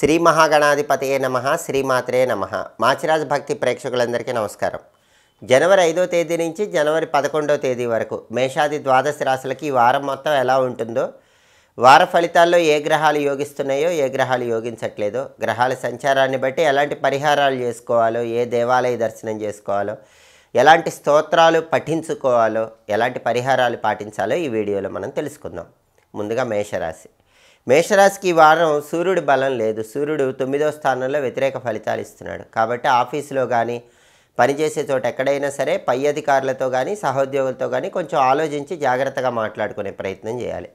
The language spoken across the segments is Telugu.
శ్రీ మహాగణాధిపతయే నమః శ్రీమాత్రే నమః మాచిరాజ్ భక్తి ప్రేక్షకులందరికీ నమస్కారం. జనవరి 5వ తేదీ నుంచి జనవరి 11వ తేదీ వరకు మేషాది ద్వాదశ రాశులకి ఈ వారం మొత్తం ఎలా ఉంటుందో, వార ఫలితాల్లో ఏ గ్రహాలు యోగిస్తున్నాయో ఏ గ్రహాలు యోగించట్లేదో, గ్రహాల సంచారాన్ని బట్టి ఎలాంటి పరిహారాలు చేసుకోవాలో, ఏ దేవాలయ దర్శనం చేసుకోవాలో, ఎలాంటి స్తోత్రాలు పఠించుకోవాలో, ఎలాంటి పరిహారాలు పాటించాలో ఈ వీడియోలో మనం తెలుసుకుందాం. ముందుగా మేషరాశి. మేషరాశికి ఈ వారం సూర్యుడి బలం లేదు. సూర్యుడు 9వ స్థానంలో వ్యతిరేక ఫలితాలు ఇస్తున్నాడు. కాబట్టి ఆఫీసులో కానీ పనిచేసే చోట ఎక్కడైనా సరే పై అధికారులతో కానీ సహోద్యోగులతో కానీ కొంచెం ఆలోచించి జాగ్రత్తగా మాట్లాడుకునే ప్రయత్నం చేయాలి.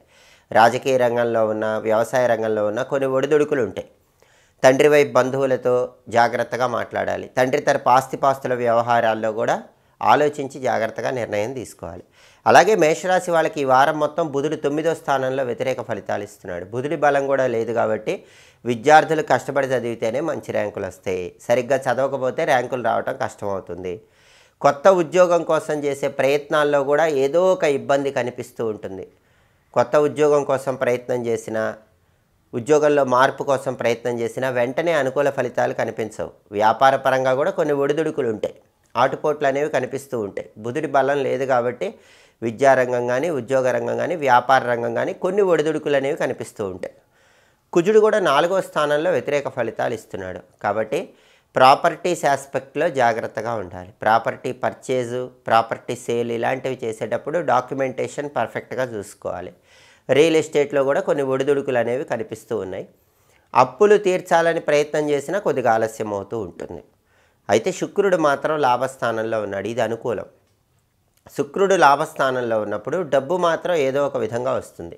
రాజకీయ రంగంలో ఉన్న, వ్యవసాయ రంగంలో ఉన్న కొన్ని ఒడిదుడుకులు ఉంటాయి. తండ్రి వైపు బంధువులతో జాగ్రత్తగా మాట్లాడాలి. తండ్రి తరపు ఆస్తిపాస్తుల వ్యవహారాల్లో కూడా ఆలోచించి జాగ్రత్తగా నిర్ణయం తీసుకోవాలి. అలాగే మేషరాశి వాళ్ళకి ఈ వారం మొత్తం బుధుడు 9వ స్థానంలో వ్యతిరేక ఫలితాలు ఇస్తున్నాడు. బుధుడి బలం కూడా లేదు కాబట్టి విద్యార్థులు కష్టపడి చదివితేనే మంచి ర్యాంకులు వస్తాయి. సరిగ్గా చదవకపోతే ర్యాంకులు రావడం కష్టమవుతుంది. కొత్త ఉద్యోగం కోసం చేసే ప్రయత్నాల్లో కూడా ఏదో ఒక ఇబ్బంది కనిపిస్తూ ఉంటుంది. కొత్త ఉద్యోగం కోసం ప్రయత్నం చేసినా, ఉద్యోగంలో మార్పు కోసం ప్రయత్నం చేసినా వెంటనే అనుకూల ఫలితాలు కనిపించవు. వ్యాపార పరంగా కూడా కొన్ని ఒడిదుడుకులు ఉంటాయి, ఆటుపోట్లు అనేవి కనిపిస్తూ ఉంటాయి. బుధుడి బలం లేదు కాబట్టి విద్యారంగం కానీ, ఉద్యోగ రంగం కానీ, వ్యాపార రంగం కానీ కొన్ని ఒడిదుడుకులు అనేవి కనిపిస్తూ ఉంటాయి. కుజుడు కూడా 4వ స్థానంలో వ్యతిరేక ఫలితాలు ఇస్తున్నాడు. కాబట్టి ప్రాపర్టీస్ ఆస్పెక్ట్లో జాగ్రత్తగా ఉండాలి. ప్రాపర్టీ పర్చేజు, ప్రాపర్టీ సేల్ ఇలాంటివి చేసేటప్పుడు డాక్యుమెంటేషన్ పర్ఫెక్ట్గా చూసుకోవాలి. రియల్ ఎస్టేట్లో కూడా కొన్ని ఒడిదుడుకులు అనేవి కనిపిస్తూ ఉన్నాయి. అప్పులు తీర్చాలని ప్రయత్నం చేసినా కొద్దిగా ఆలస్యం అవుతూ ఉంటుంది. అయితే శుక్రుడు మాత్రం లాభస్థానంలో ఉన్నాడు. ఇది అనుకూలం. శుక్రుడు లాభస్థానంలో ఉన్నప్పుడు డబ్బు మాత్రం ఏదో ఒక విధంగా వస్తుంది.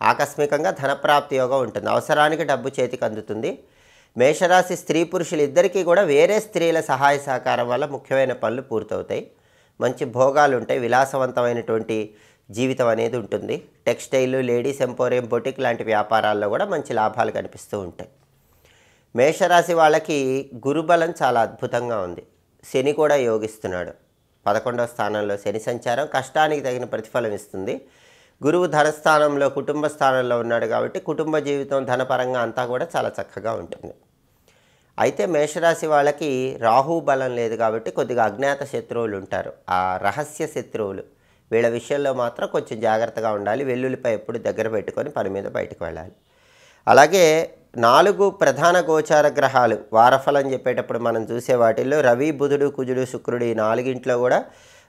ఆకస్మికంగా ధనప్రాప్తి యోగం ఉంటుంది. అవసరానికి డబ్బు చేతికి అందుతుంది. మేషరాశి స్త్రీ పురుషులు ఇద్దరికీ కూడా వేరే స్త్రీల సహాయ సహకారం వల్ల ముఖ్యమైన పనులు పూర్తవుతాయి. మంచి భోగాలు ఉంటాయి. విలాసవంతమైనటువంటి జీవితం అనేది ఉంటుంది. టెక్స్టైల్, లేడీస్ ఎంపోరియం, బొటిక్ లాంటి వ్యాపారాల్లో కూడా మంచి లాభాలు కనిపిస్తూ ఉంటాయి. మేషరాశి వాళ్ళకి గురుబలం చాలా అద్భుతంగా ఉంది. శని కూడా యోగిస్తున్నాడు. 11వ స్థానంలో శని సంచారం కష్టానికి తగిన ప్రతిఫలం ఇస్తుంది. గురువు ధనస్థానంలో, కుటుంబ స్థానంలో ఉన్నాడు కాబట్టి కుటుంబ జీవితం ధనపరంగా అంతా కూడా చాలా చక్కగా ఉంటుంది. అయితే మేషరాశి వాళ్ళకి రాహు బలం లేదు కాబట్టి కొద్దిగా అజ్ఞాత శత్రువులు ఉంటారు. ఆ రహస్య శత్రువులు వీళ్ళ విషయంలో మాత్రం కొంచెం జాగ్రత్తగా ఉండాలి. వెల్లుల్లిపై ఎప్పుడు దగ్గర పెట్టుకొని పని మీద బయటకు వెళ్ళాలి. అలాగే 4 ప్రధాన గోచార గ్రహాలు వారఫలం చెప్పేటప్పుడు మనం చూసే వాటిల్లో రవి, బుధుడు, కుజుడు, శుక్రుడు ఈ 4గింట్లో కూడా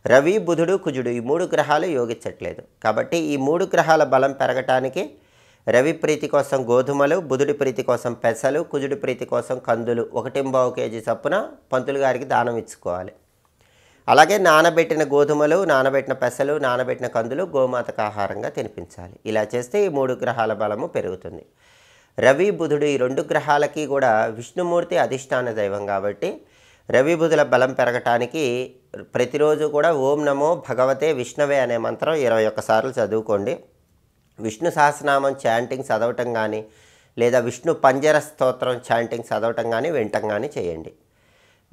రవి, బుధుడు, కుజుడు ఈ 3 గ్రహాలు యోగించట్లేదు. కాబట్టి ఈ 3 గ్రహాల బలం పెరగటానికి రవి ప్రీతి కోసం గోధుమలు, బుధుడి ప్రీతి కోసం పెసలు, కుజుడి ప్రీతి కోసం కందులు 1.25 కేజీ చొప్పున పంతులు గారికి దానం ఇచ్చుకోవాలి. అలాగే నానబెట్టిన గోధుమలు, నానబెట్టిన పెసలు, నానబెట్టిన కందులు గోమాతకు ఆహారంగా తినిపించాలి. ఇలా చేస్తే ఈ 3 గ్రహాల బలము పెరుగుతుంది. రవి, బుధుడు ఈ 2 గ్రహాలకి కూడా విష్ణుమూర్తి అధిష్టాన దైవం కాబట్టి రవి, బుధుల బలం పెరగటానికి ప్రతిరోజు కూడా ఓం నమో భగవతే విష్ణవే అనే మంత్రం 21 సార్లు చదువుకోండి. విష్ణు సహస్రనామం చాంటింగ్ చదవటం కానీ, లేదా విష్ణు పంజర స్తోత్రం చాంటింగ్ చదవటం కానీ, వినటం కానీ చేయండి.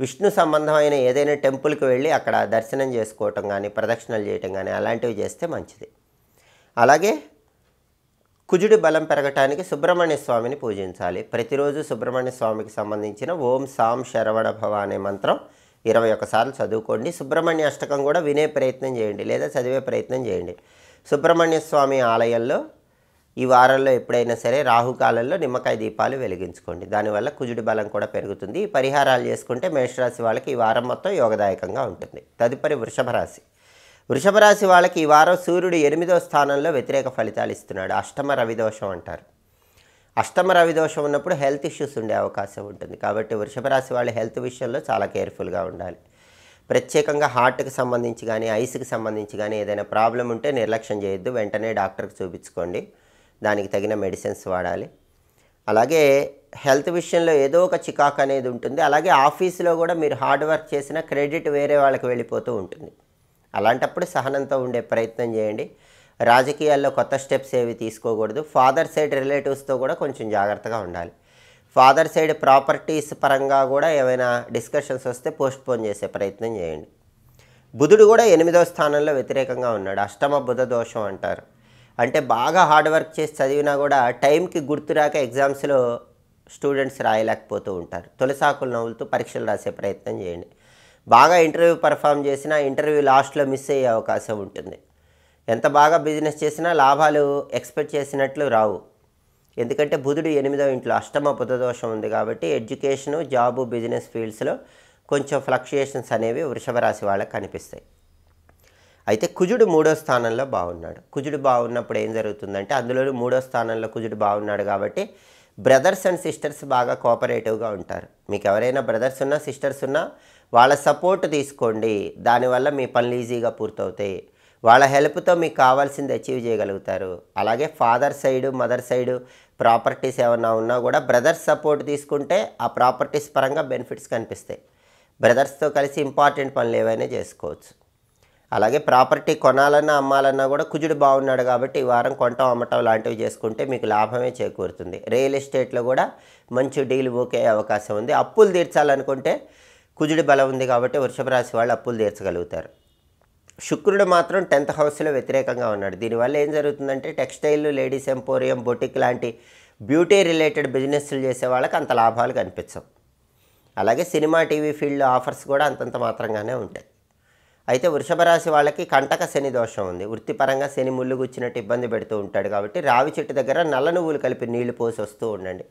విష్ణు సంబంధమైన ఏదైనా టెంపుల్కి వెళ్ళి అక్కడ దర్శనం చేసుకోవటం కానీ, ప్రదక్షిణలు చేయటం కానీ అలాంటివి చేస్తే మంచిది. అలాగే కుజుడి బలం పెరగటానికి సుబ్రహ్మణ్య స్వామిని పూజించాలి. ప్రతిరోజు సుబ్రహ్మణ్య స్వామికి సంబంధించిన ఓం సాం శరవణ భవ అనే మంత్రం 21 సార్లు చదువుకోండి. సుబ్రహ్మణ్య అష్టకం కూడా వినే ప్రయత్నం చేయండి, లేదా చదివే ప్రయత్నం చేయండి. సుబ్రహ్మణ్య స్వామి ఆలయంలో ఈ వారంలో ఎప్పుడైనా సరే రాహుకాలంలో నిమ్మకాయ దీపాలు వెలిగించుకోండి. దానివల్ల కుజుడి బలం కూడా పెరుగుతుంది. ఈ పరిహారాలు చేసుకుంటే మేషరాశి వాళ్ళకి ఈ వారం మొత్తం యోగదాయకంగా ఉంటుంది. తదుపరి వృషభ రాశి. వృషభ రాశి వాళ్ళకి ఈ వారం సూర్యుడు 8వ స్థానంలో వ్యతిరేక ఫలితాలు ఇస్తున్నాడు. అష్టమ రవిదోషం అంటారు. అష్టమ రవిదోషం ఉన్నప్పుడు హెల్త్ ఇష్యూస్ ఉండే అవకాశం ఉంటుంది. కాబట్టి వృషభ రాశి వాళ్ళ హెల్త్ విషయంలో చాలా కేర్ఫుల్గా ఉండాలి. ప్రత్యేకంగా హార్ట్కి సంబంధించి కానీ, ఐస్కి సంబంధించి కానీ ఏదైనా ప్రాబ్లం ఉంటే నిర్లక్ష్యం చేయొద్దు. వెంటనే డాక్టర్కి చూపించుకోండి. దానికి తగిన మెడిసిన్స్ వాడాలి. అలాగే హెల్త్ విషయంలో ఏదో ఒక చికాకు అనేది ఉంటుంది. అలాగే ఆఫీసులో కూడా మీరు హార్డ్ వర్క్ చేసిన క్రెడిట్ వేరే వాళ్ళకి వెళ్ళిపోతూ ఉంటుంది. అలాంటప్పుడు సహనంతో ఉండే ప్రయత్నం చేయండి. రాజకీయాల్లో కొత్త స్టెప్స్ ఏవి తీసుకోకూడదు. ఫాదర్ సైడ్ రిలేటివ్స్తో కూడా కొంచెం జాగ్రత్తగా ఉండాలి. ఫాదర్ సైడ్ ప్రాపర్టీస్ పరంగా కూడా ఏమైనా డిస్కషన్స్ వస్తే పోస్ట్పోన్ చేసే ప్రయత్నం చేయండి. బుధుడు కూడా 8వ స్థానంలో వ్యతిరేకంగా ఉన్నాడు. అష్టమ బుధ దోషం అంటారు. అంటే బాగా హార్డ్ వర్క్ చేసి చదివినా కూడా టైంకి గుర్తురాక ఎగ్జామ్స్లో స్టూడెంట్స్ రాయలేకపోతూ ఉంటారు. తొలిసాకులు నవ్వులుతూ పరీక్షలు రాసే ప్రయత్నం చేయండి. బాగా ఇంటర్వ్యూ పర్ఫామ్ చేసినా ఇంటర్వ్యూ లాస్ట్లో మిస్ అయ్యే అవకాశం ఉంటుంది. ఎంత బాగా బిజినెస్ చేసినా లాభాలు ఎక్స్పెక్ట్ చేసినట్లు రావు. ఎందుకంటే బుధుడు 8వ ఇంట్లో అష్టమ బుధ దోషం ఉంది కాబట్టి ఎడ్యుకేషను, జాబు, బిజినెస్ ఫీల్డ్స్లో కొంచెం ఫ్లక్చుయేషన్స్ అనేవి వృషభ రాశి వాళ్ళకి కనిపిస్తాయి. అయితే కుజుడు 3వ స్థానంలో బాగున్నాడు. కుజుడు బాగున్నప్పుడు ఏం జరుగుతుందంటే, అందులోనూ 3వ స్థానంలో కుజుడు బాగున్నాడు కాబట్టి బ్రదర్స్ అండ్ సిస్టర్స్ బాగా కోఆపరేటివ్గా ఉంటారు. మీకు ఎవరైనా బ్రదర్స్ ఉన్నా సిస్టర్స్ ఉన్నా వాళ్ళ సపోర్ట్ తీసుకోండి. దానివల్ల మీ పనులు ఈజీగా పూర్తవుతాయి. వాళ్ళ హెల్ప్తో మీకు కావాల్సింది అచీవ్ చేయగలుగుతారు. అలాగే father side, mother side properties ఏమన్నా ఉన్నా కూడా బ్రదర్స్ సపోర్ట్ తీసుకుంటే ఆ ప్రాపర్టీస్ పరంగా బెనిఫిట్స్ కనిపిస్తాయి. బ్రదర్స్తో కలిసి ఇంపార్టెంట్ పనులు ఏవైనా చేసుకోవచ్చు. అలాగే ప్రాపర్టీ కొనాలన్నా అమ్మాలన్నా కూడా కుజుడు బాగున్నాడు కాబట్టి ఈ వారం కొనటం అమ్మటం లాంటివి చేసుకుంటే మీకు లాభమే చేకూరుతుంది. రియల్ ఎస్టేట్లో కూడా మంచి డీల్ ఓకే అవకాశం ఉంది. అప్పులు తీర్చాలనుకుంటే కుజుడు బలం ఉంది కాబట్టి వృషభ రాశి వాళ్ళు అప్పులు తీర్చగలుగుతారు. శుక్రుడు మాత్రం 10th హౌస్లో వ్యతిరేకంగా ఉన్నాడు. దీనివల్ల ఏం జరుగుతుందంటే టెక్స్టైల్, లేడీస్ ఎంపోరియం, బొటిక్ లాంటి బ్యూటీ రిలేటెడ్ బిజినెస్లు చేసే వాళ్ళకి అంత లాభాలు కనిపించవు. అలాగే సినిమా, టీవీ ఫీల్డ్ ఆఫర్స్ కూడా అంతంత మాత్రంగానే ఉంటాయి. అయితే వృషభ రాశి వాళ్ళకి కంటక శని దోషం ఉంది. వృత్తిపరంగా శని ముళ్ళు గుచ్చినట్టు ఇబ్బంది పెడుతూ ఉంటాడు కాబట్టి రావి చెట్టు దగ్గర నల్ల నువ్వులు కలిపి నీళ్లు పోసి వస్తూ ఉండండి.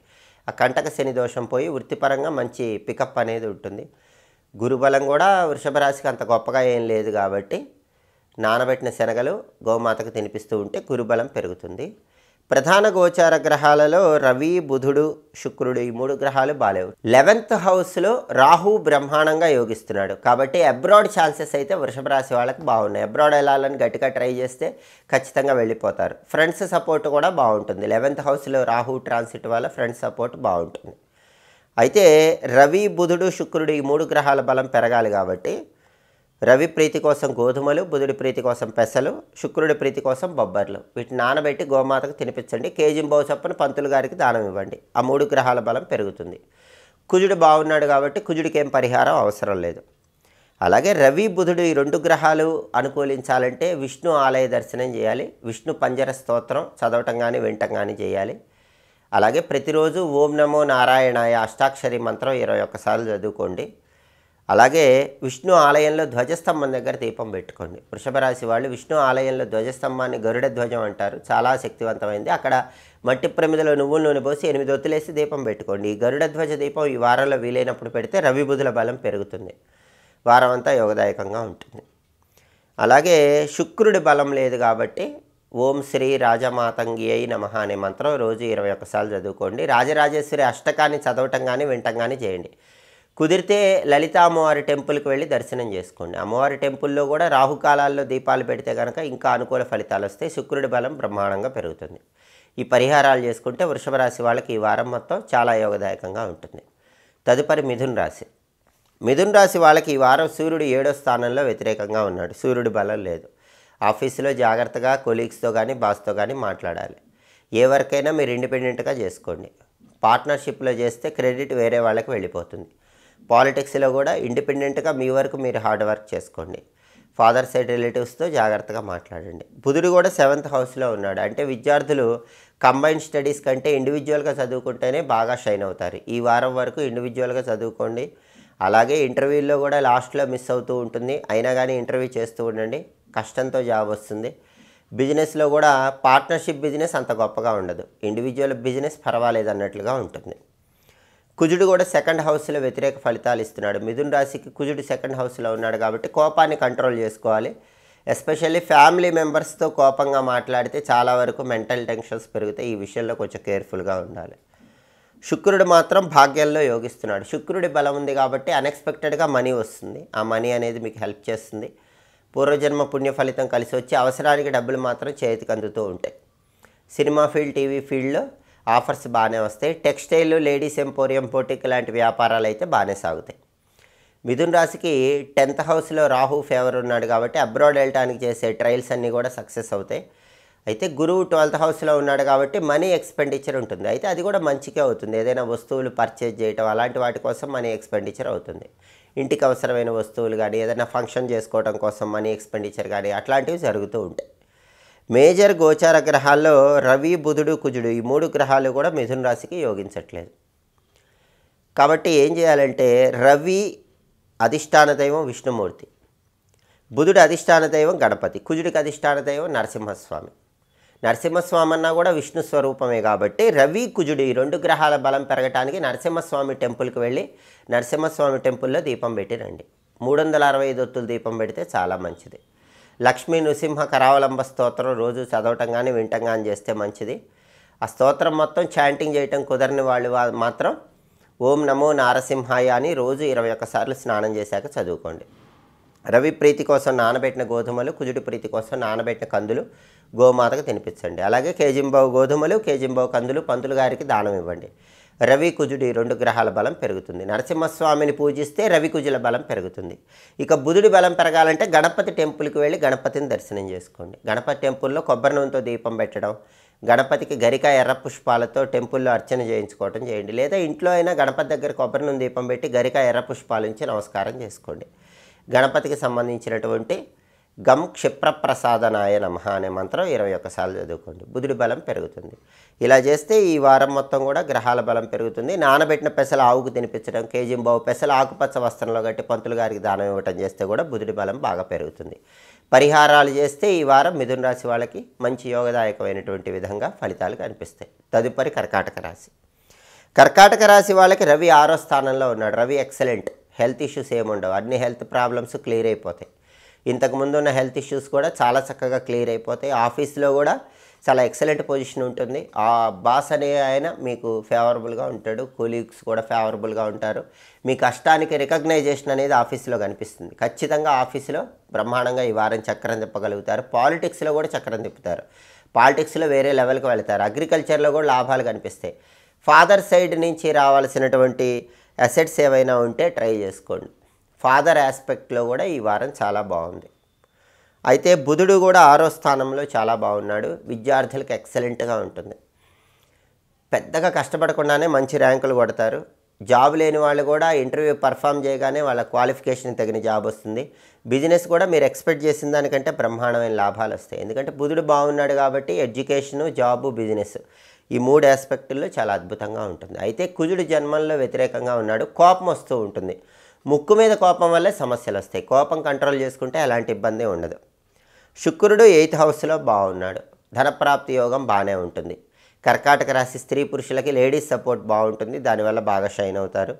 ఆ కంటక శని దోషం పోయి వృత్తిపరంగా మంచి పికప్ అనేది ఉంటుంది. గురుబలం కూడా వృషభ రాశికి అంత గొప్పగా ఏం లేదు కాబట్టి నానబెట్టిన శనగలు గోమాతకు తినిపిస్తూ ఉంటే గురుబలం పెరుగుతుంది. ప్రధాన గోచార గ్రహాలలో రవి, బుధుడు, శుక్రుడు ఈ 3 గ్రహాలు బాలేవు. 11th హౌస్లో రాహు బ్రహ్మాండంగా యోగిస్తున్నాడు కాబట్టి అబ్రాడ్ ఛాన్సెస్ అయితే వృషభ రాశి వాళ్ళకి బాగున్నాయి. అబ్రాడ్ వెళ్ళాలని గట్టిగా ట్రై చేస్తే ఖచ్చితంగా వెళ్ళిపోతారు. ఫ్రెండ్స్ సపోర్ట్ కూడా బాగుంటుంది. 11th హౌస్లో రాహు ట్రాన్సిట్ వల్ల ఫ్రెండ్స్ సపోర్ట్ బాగుంటుంది. అయితే రవి, బుధుడు, శుక్రుడు ఈ 3 గ్రహాల బలం పెరగాలి కాబట్టి రవి ప్రీతి కోసం గోధుమలు, బుధుడి ప్రీతి కోసం పెసలు, శుక్రుడి ప్రీతి కోసం బొబ్బర్లు వీటిని నానబెట్టి గోమాతకు తినిపించండి. కేజింబావు చొప్పున పంతులు గారికి దానం ఇవ్వండి. ఆ 3 గ్రహాల బలం పెరుగుతుంది. కుజుడు బాగున్నాడు కాబట్టి కుజుడికి ఏం పరిహారం అవసరం లేదు. అలాగే రవి, బుధుడు ఈ 2 గ్రహాలు అనుకూలించాలంటే విష్ణు ఆలయ దర్శనం చేయాలి. విష్ణు పంజర స్తోత్రం చదవటం కానీ వినటం కానీ చేయాలి. అలాగే ప్రతిరోజు ఓం నమో నారాయణాయ అష్టాక్షరి మంత్రం 21 సార్లు చదువుకోండి. అలాగే విష్ణు ఆలయంలో ధ్వజస్తంభం దగ్గర దీపం పెట్టుకోండి. వృషభ రాశి వాళ్ళు విష్ణు ఆలయంలో ధ్వజస్తంభాన్ని గరుడ ధ్వజం అంటారు. చాలా శక్తివంతమైంది. అక్కడ మట్టి ప్రమిదలో నువ్వుల నూనె పోసి 8 ఒత్తులేసి దీపం పెట్టుకోండి. ఈ గరుడ ధ్వజ దీపం ఈ వారంలో వీలైనప్పుడు పెడితే రవి బుధుల బలం పెరుగుతుంది. వారం అంతా యోగదాయకంగా ఉంటుంది. అలాగే శుక్రుడి బలం లేదు కాబట్టి ఓం శ్రీ రాజమాతంగి అయి నమః అనే మంత్రం రోజు 21 సార్లు చదువుకోండి. రాజరాజేశ్వరి అష్టకాన్ని చదవటం కానీ వినటం కానీ చేయండి. కుదిరితే లలిత అమ్మవారి టెంపుల్కి వెళ్ళి దర్శనం చేసుకోండి. అమ్మవారి టెంపుల్లో కూడా రాహుకాలాల్లో దీపాలు పెడితే కనుక ఇంకా అనుకూల ఫలితాలు వస్తాయి. శుక్రుడి బలం బ్రహ్మాండంగా పెరుగుతుంది. ఈ పరిహారాలు చేసుకుంటే వృషభ రాశి వాళ్ళకి ఈ వారం మొత్తం చాలా యోగదాయకంగా ఉంటుంది. తదుపరి మిథున్ రాశి. మిథున్ రాశి వాళ్ళకి ఈ వారం సూర్యుడు 7వ స్థానంలో వ్యతిరేకంగా ఉన్నాడు. సూర్యుడి బలం లేదు. ఆఫీసులో జాగ్రత్తగా కొలీగ్స్తో కానీ బాస్తో కానీ మాట్లాడాలి. ఏ వర్క్ అయినా మీరు ఇండిపెండెంట్గా చేసుకోండి. పార్ట్నర్షిప్లో చేస్తే క్రెడిట్ వేరే వాళ్ళకి వెళ్ళిపోతుంది. పాలిటిక్స్లో కూడా ఇండిపెండెంట్గా మీ వరకు మీరు హార్డ్ వర్క్ చేసుకోండి. ఫాదర్ సైడ్ రిలేటివ్స్తో జాగ్రత్తగా మాట్లాడండి. బుధుడు కూడా 7th హౌస్లో ఉన్నాడు. అంటే విద్యార్థులు కంబైన్డ్ స్టడీస్ కంటే ఇండివిజువల్గా చదువుకుంటేనే బాగా షైన్ అవుతారు. ఈ వారం వరకు ఇండివిజువల్గా చదువుకోండి. అలాగే ఇంటర్వ్యూల్లో కూడా లాస్ట్లో మిస్ అవుతూ ఉంటుంది. అయినా కానీ ఇంటర్వ్యూ చేస్తూ ఉండండి. కష్టంతో జాబ్ వస్తుంది. బిజినెస్లో కూడా పార్ట్నర్షిప్ బిజినెస్ అంత గొప్పగా ఉండదు. ఇండివిజువల్ బిజినెస్ పర్వాలేదు అన్నట్లుగా ఉంటుంది. కుజుడు కూడా 2nd హౌస్లో వ్యతిరేక ఫలితాలు ఇస్తున్నాడు. మిథున్ రాశికి కుజుడు 2nd హౌస్లో ఉన్నాడు కాబట్టి కోపాన్ని కంట్రోల్ చేసుకోవాలి. ఎస్పెషల్లీ ఫ్యామిలీ మెంబర్స్తో కోపంగా మాట్లాడితే చాలా వరకు మెంటల్ టెన్షన్స్ పెరుగుతాయి. ఈ విషయంలో కొంచెం కేర్ఫుల్గా ఉండాలి. శుక్రుడు మాత్రం భాగ్యంలో యోగిస్తున్నాడు. శుక్రుడి బలం ఉంది కాబట్టి అన్ఎక్స్పెక్టెడ్గా మనీ వస్తుంది. ఆ మనీ అనేది మీకు హెల్ప్ చేస్తుంది. పూర్వజన్మ పుణ్య ఫలితం కలిసి వచ్చి అవసరానికి డబ్బులు మాత్రం చేతికి అందుతూ ఉంటాయి. సినిమా ఫీల్డ్, టీవీ ఫీల్డ్లో ఆఫర్స్ బాగానే వస్తాయి. టెక్స్టైల్, లేడీస్ ఎంపోరియం, బొటిక్ లాంటి వ్యాపారాలు అయితే బాగానే సాగుతాయి. మిథున్ రాశికి 10th హౌస్లో రాహు ఫేవర్ ఉన్నాడు కాబట్టి అబ్రాడ్ వెళ్ళటానికి చేసే ట్రయల్స్ అన్నీ కూడా సక్సెస్ అవుతాయి. అయితే గురువు 12th హౌస్లో ఉన్నాడు కాబట్టి మనీ ఎక్స్పెండిచర్ ఉంటుంది. అయితే అది కూడా మంచిగా అవుతుంది. ఏదైనా వస్తువులు పర్చేజ్ చేయటం అలాంటి వాటి కోసం మనీ ఎక్స్పెండిచర్ అవుతుంది. ఇంటికి అవసరమైన వస్తువులు కానీ ఏదైనా ఫంక్షన్ చేసుకోవడం కోసం మనీ ఎక్స్పెండిచర్ కానీ అట్లాంటివి జరుగుతూ ఉంటాయి. మేజర్ గోచార గ్రహాల్లో రవి, బుధుడు, కుజుడు ఈ 3 గ్రహాలు కూడా మిథున రాశికి యోగించట్లేదు. కాబట్టి ఏం చేయాలంటే రవి అధిష్టాన దైవం విష్ణుమూర్తి, బుధుడి అధిష్టాన దైవం గణపతి, కుజుడికి అధిష్టాన దైవం నరసింహస్వామి. నరసింహస్వామి అన్నా కూడా విష్ణు స్వరూపమే కాబట్టి రవి కుజుడు ఈ 2 గ్రహాల బలం పెరగటానికి నరసింహస్వామి టెంపుల్కి వెళ్ళి నరసింహస్వామి టెంపుల్లో దీపం పెట్టి రండి. 365 ఒత్తుల దీపం పెడితే చాలా మంచిది. లక్ష్మీ నృసింహ కరావలంబ స్తోత్రం రోజు చదవటం కానీ వినటం కానీ చేస్తే మంచిది. ఆ స్తోత్రం మొత్తం చాంటింగ్ చేయటం కుదరని వాళ్ళు మాత్రం ఓం నమో నారసింహాయ అని రోజు 21 సార్లు స్నానం చేశాక చదువుకోండి. రవి ప్రీతి కోసం నానబెట్టిన గోధుమలు, కుజుడి ప్రీతి కోసం నానబెట్టిన కందులు గోమాతకు తినిపించండి. అలాగే కేజింబావు గోధుమలు, కేజింబావు కందులు పంతులు గారికి దానం ఇవ్వండి. రవి కుజుడి 2 గ్రహాల బలం పెరుగుతుంది. నరసింహస్వామిని పూజిస్తే రవి కుజుల బలం పెరుగుతుంది. ఇక బుధుడి బలం పెరగాలంటే గణపతి టెంపుల్కి వెళ్ళి గణపతిని దర్శనం చేసుకోండి. గణపతి టెంపుల్లో కొబ్బరి నూనెతో దీపం పెట్టడం, గణపతికి గరిక ఎర్ర పుష్పాలతో టెంపుల్లో అర్చన చేయించుకోవటం చేయండి. లేదా ఇంట్లో అయినా గణపతి దగ్గర కొబ్బరి నూనె దీపం పెట్టి గరిక ఎర్ర పుష్పాలు ఇచ్చి నమస్కారం చేసుకోండి. గణపతికి సంబంధించినటువంటి గం క్షిప్రప్రసాదనాయ నమః అనే మంత్రం 21 సార్లు చదువుకోండి. బుధుడి బలం పెరుగుతుంది. ఇలా చేస్తే ఈ వారం మొత్తం కూడా గ్రహాల బలం పెరుగుతుంది. నానబెట్టిన పెసలు ఆవుకు తినిపించడం, కేజింబావు పెసలు ఆకుపచ్చ వస్త్రంలో కట్టి పంతులు గారికి దానం ఇవ్వటం చేస్తే కూడా బుధుడి బలం బాగా పెరుగుతుంది. పరిహారాలు చేస్తే ఈ వారం మిథున రాశి వాళ్ళకి మంచి యోగదాయకమైనటువంటి విధంగా ఫలితాలు కనిపిస్తాయి. తదుపరి కర్కాటక రాశి. కర్కాటక రాశి వాళ్ళకి రవి 6వ స్థానంలో ఉన్నాడు. రవి ఎక్సలెంట్. హెల్త్ ఇష్యూస్ ఏముండవు. అన్ని హెల్త్ ప్రాబ్లమ్స్ క్లియర్ అయిపోతాయి. ఇంతకుముందు ఉన్న హెల్త్ ఇష్యూస్ కూడా చాలా చక్కగా క్లియర్ అయిపోతాయి. ఆఫీస్లో కూడా చాలా ఎక్సలెంట్ పొజిషన్ ఉంటుంది. ఆ బాస్ అనే ఆయన మీకు ఫేవరబుల్గా ఉంటాడు. కొలీగ్స్ కూడా ఫేవరబుల్గా ఉంటారు. మీ కష్టానికి రికగ్నైజేషన్ అనేది ఆఫీస్లో కనిపిస్తుంది. ఖచ్చితంగా ఆఫీస్లో బ్రహ్మాండంగా ఈ వారం చక్రం తిప్పగలుగుతారు. పాలిటిక్స్లో కూడా చక్రం తిప్పుతారు. పాలిటిక్స్లో వేరే లెవెల్కి వెళ్తారు. అగ్రికల్చర్లో కూడా లాభాలు కనిపిస్తాయి. ఫాదర్ సైడ్ నుంచి రావాల్సినటువంటి అసెట్స్ ఏవైనా ఉంటే ట్రై చేసుకోండి. ఫాదర్ ఆస్పెక్ట్లో కూడా ఈ వారం చాలా బాగుంది. అయితే బుధుడు కూడా 6వ స్థానంలో చాలా బాగున్నాడు. విద్యార్థులకు ఎక్సలెంట్గా ఉంటుంది. పెద్దగా కష్టపడకుండానే మంచి ర్యాంకులు కొడతారు. జాబ్ లేని వాళ్ళు కూడా ఇంటర్వ్యూ పర్ఫామ్ చేయగానే వాళ్ళ క్వాలిఫికేషన్ తగిన జాబ్ వస్తుంది. బిజినెస్ కూడా మీరు ఎక్స్పెక్ట్ చేసిన దానికంటే బ్రహ్మాండమైన లాభాలు వస్తాయి. ఎందుకంటే బుధుడు బాగున్నాడు కాబట్టి ఎడ్యుకేషను, జాబు, బిజినెస్ ఈ 3 ఆస్పెక్టుల్లో చాలా అద్భుతంగా ఉంటుంది. అయితే కుజుడు జన్మంలో వ్యతిరేకంగా ఉన్నాడు. కోపం వస్తూ ఉంటుంది. ముక్కు మీద కోపం వల్లే సమస్యలు వస్తాయి. కోపం కంట్రోల్ చేసుకుంటే ఎలాంటి ఇబ్బంది ఉండదు. శుక్రుడు 8th హౌస్లో బాగున్నాడు. ధనప్రాప్తి యోగం బాగానే ఉంటుంది. కర్కాటక రాశి స్త్రీ పురుషులకి లేడీస్ సపోర్ట్ బాగుంటుంది. దానివల్ల బాగా షైన్ అవుతారు.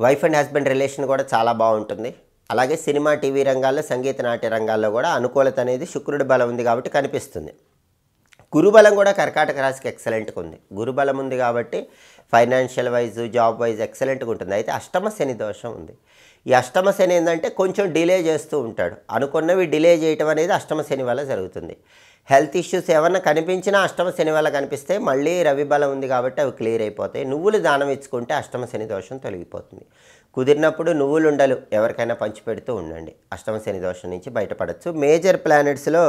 వైఫ్ అండ్ హస్బెండ్ రిలేషన్ కూడా చాలా బాగుంటుంది. అలాగే సినిమా, టీవీ రంగాల్లో, సంగీత నాట్య రంగాల్లో కూడా అనుకూలత అనేది శుక్రుడి బలం ఉంది కాబట్టి కనిపిస్తుంది. గురుబలం కూడా కర్కాటక రాశికి ఎక్సలెంట్గా ఉంది. గురుబలం ఉంది కాబట్టి ఫైనాన్షియల్ వైజ్, జాబ్ వైజ్ ఎక్సలెంట్గా ఉంటుంది. అయితే అష్టమ శని దోషం ఉంది. ఈ అష్టమ శని ఏంటంటే కొంచెం డిలే చేస్తూ ఉంటాడు. అనుకున్నవి డిలే చేయటం అనేది అష్టమ శని వల్ల జరుగుతుంది. హెల్త్ ఇష్యూస్ ఏమన్నా కనిపించినా అష్టమ శని వల్ల కనిపిస్తే మళ్ళీ రవి బలం ఉంది కాబట్టి అవి క్లియర్ అయిపోతాయి. నువ్వులు దానం ఇచ్చుకుంటే అష్టమ శని దోషం తొలగిపోతుంది. కుదిరినప్పుడు నువ్వులు ఉండలు ఎవరికైనా పంచిపెడుతూ ఉండండి. అష్టమ శని దోషం నుంచి బయటపడవచ్చు. మేజర్ ప్లానెట్స్లో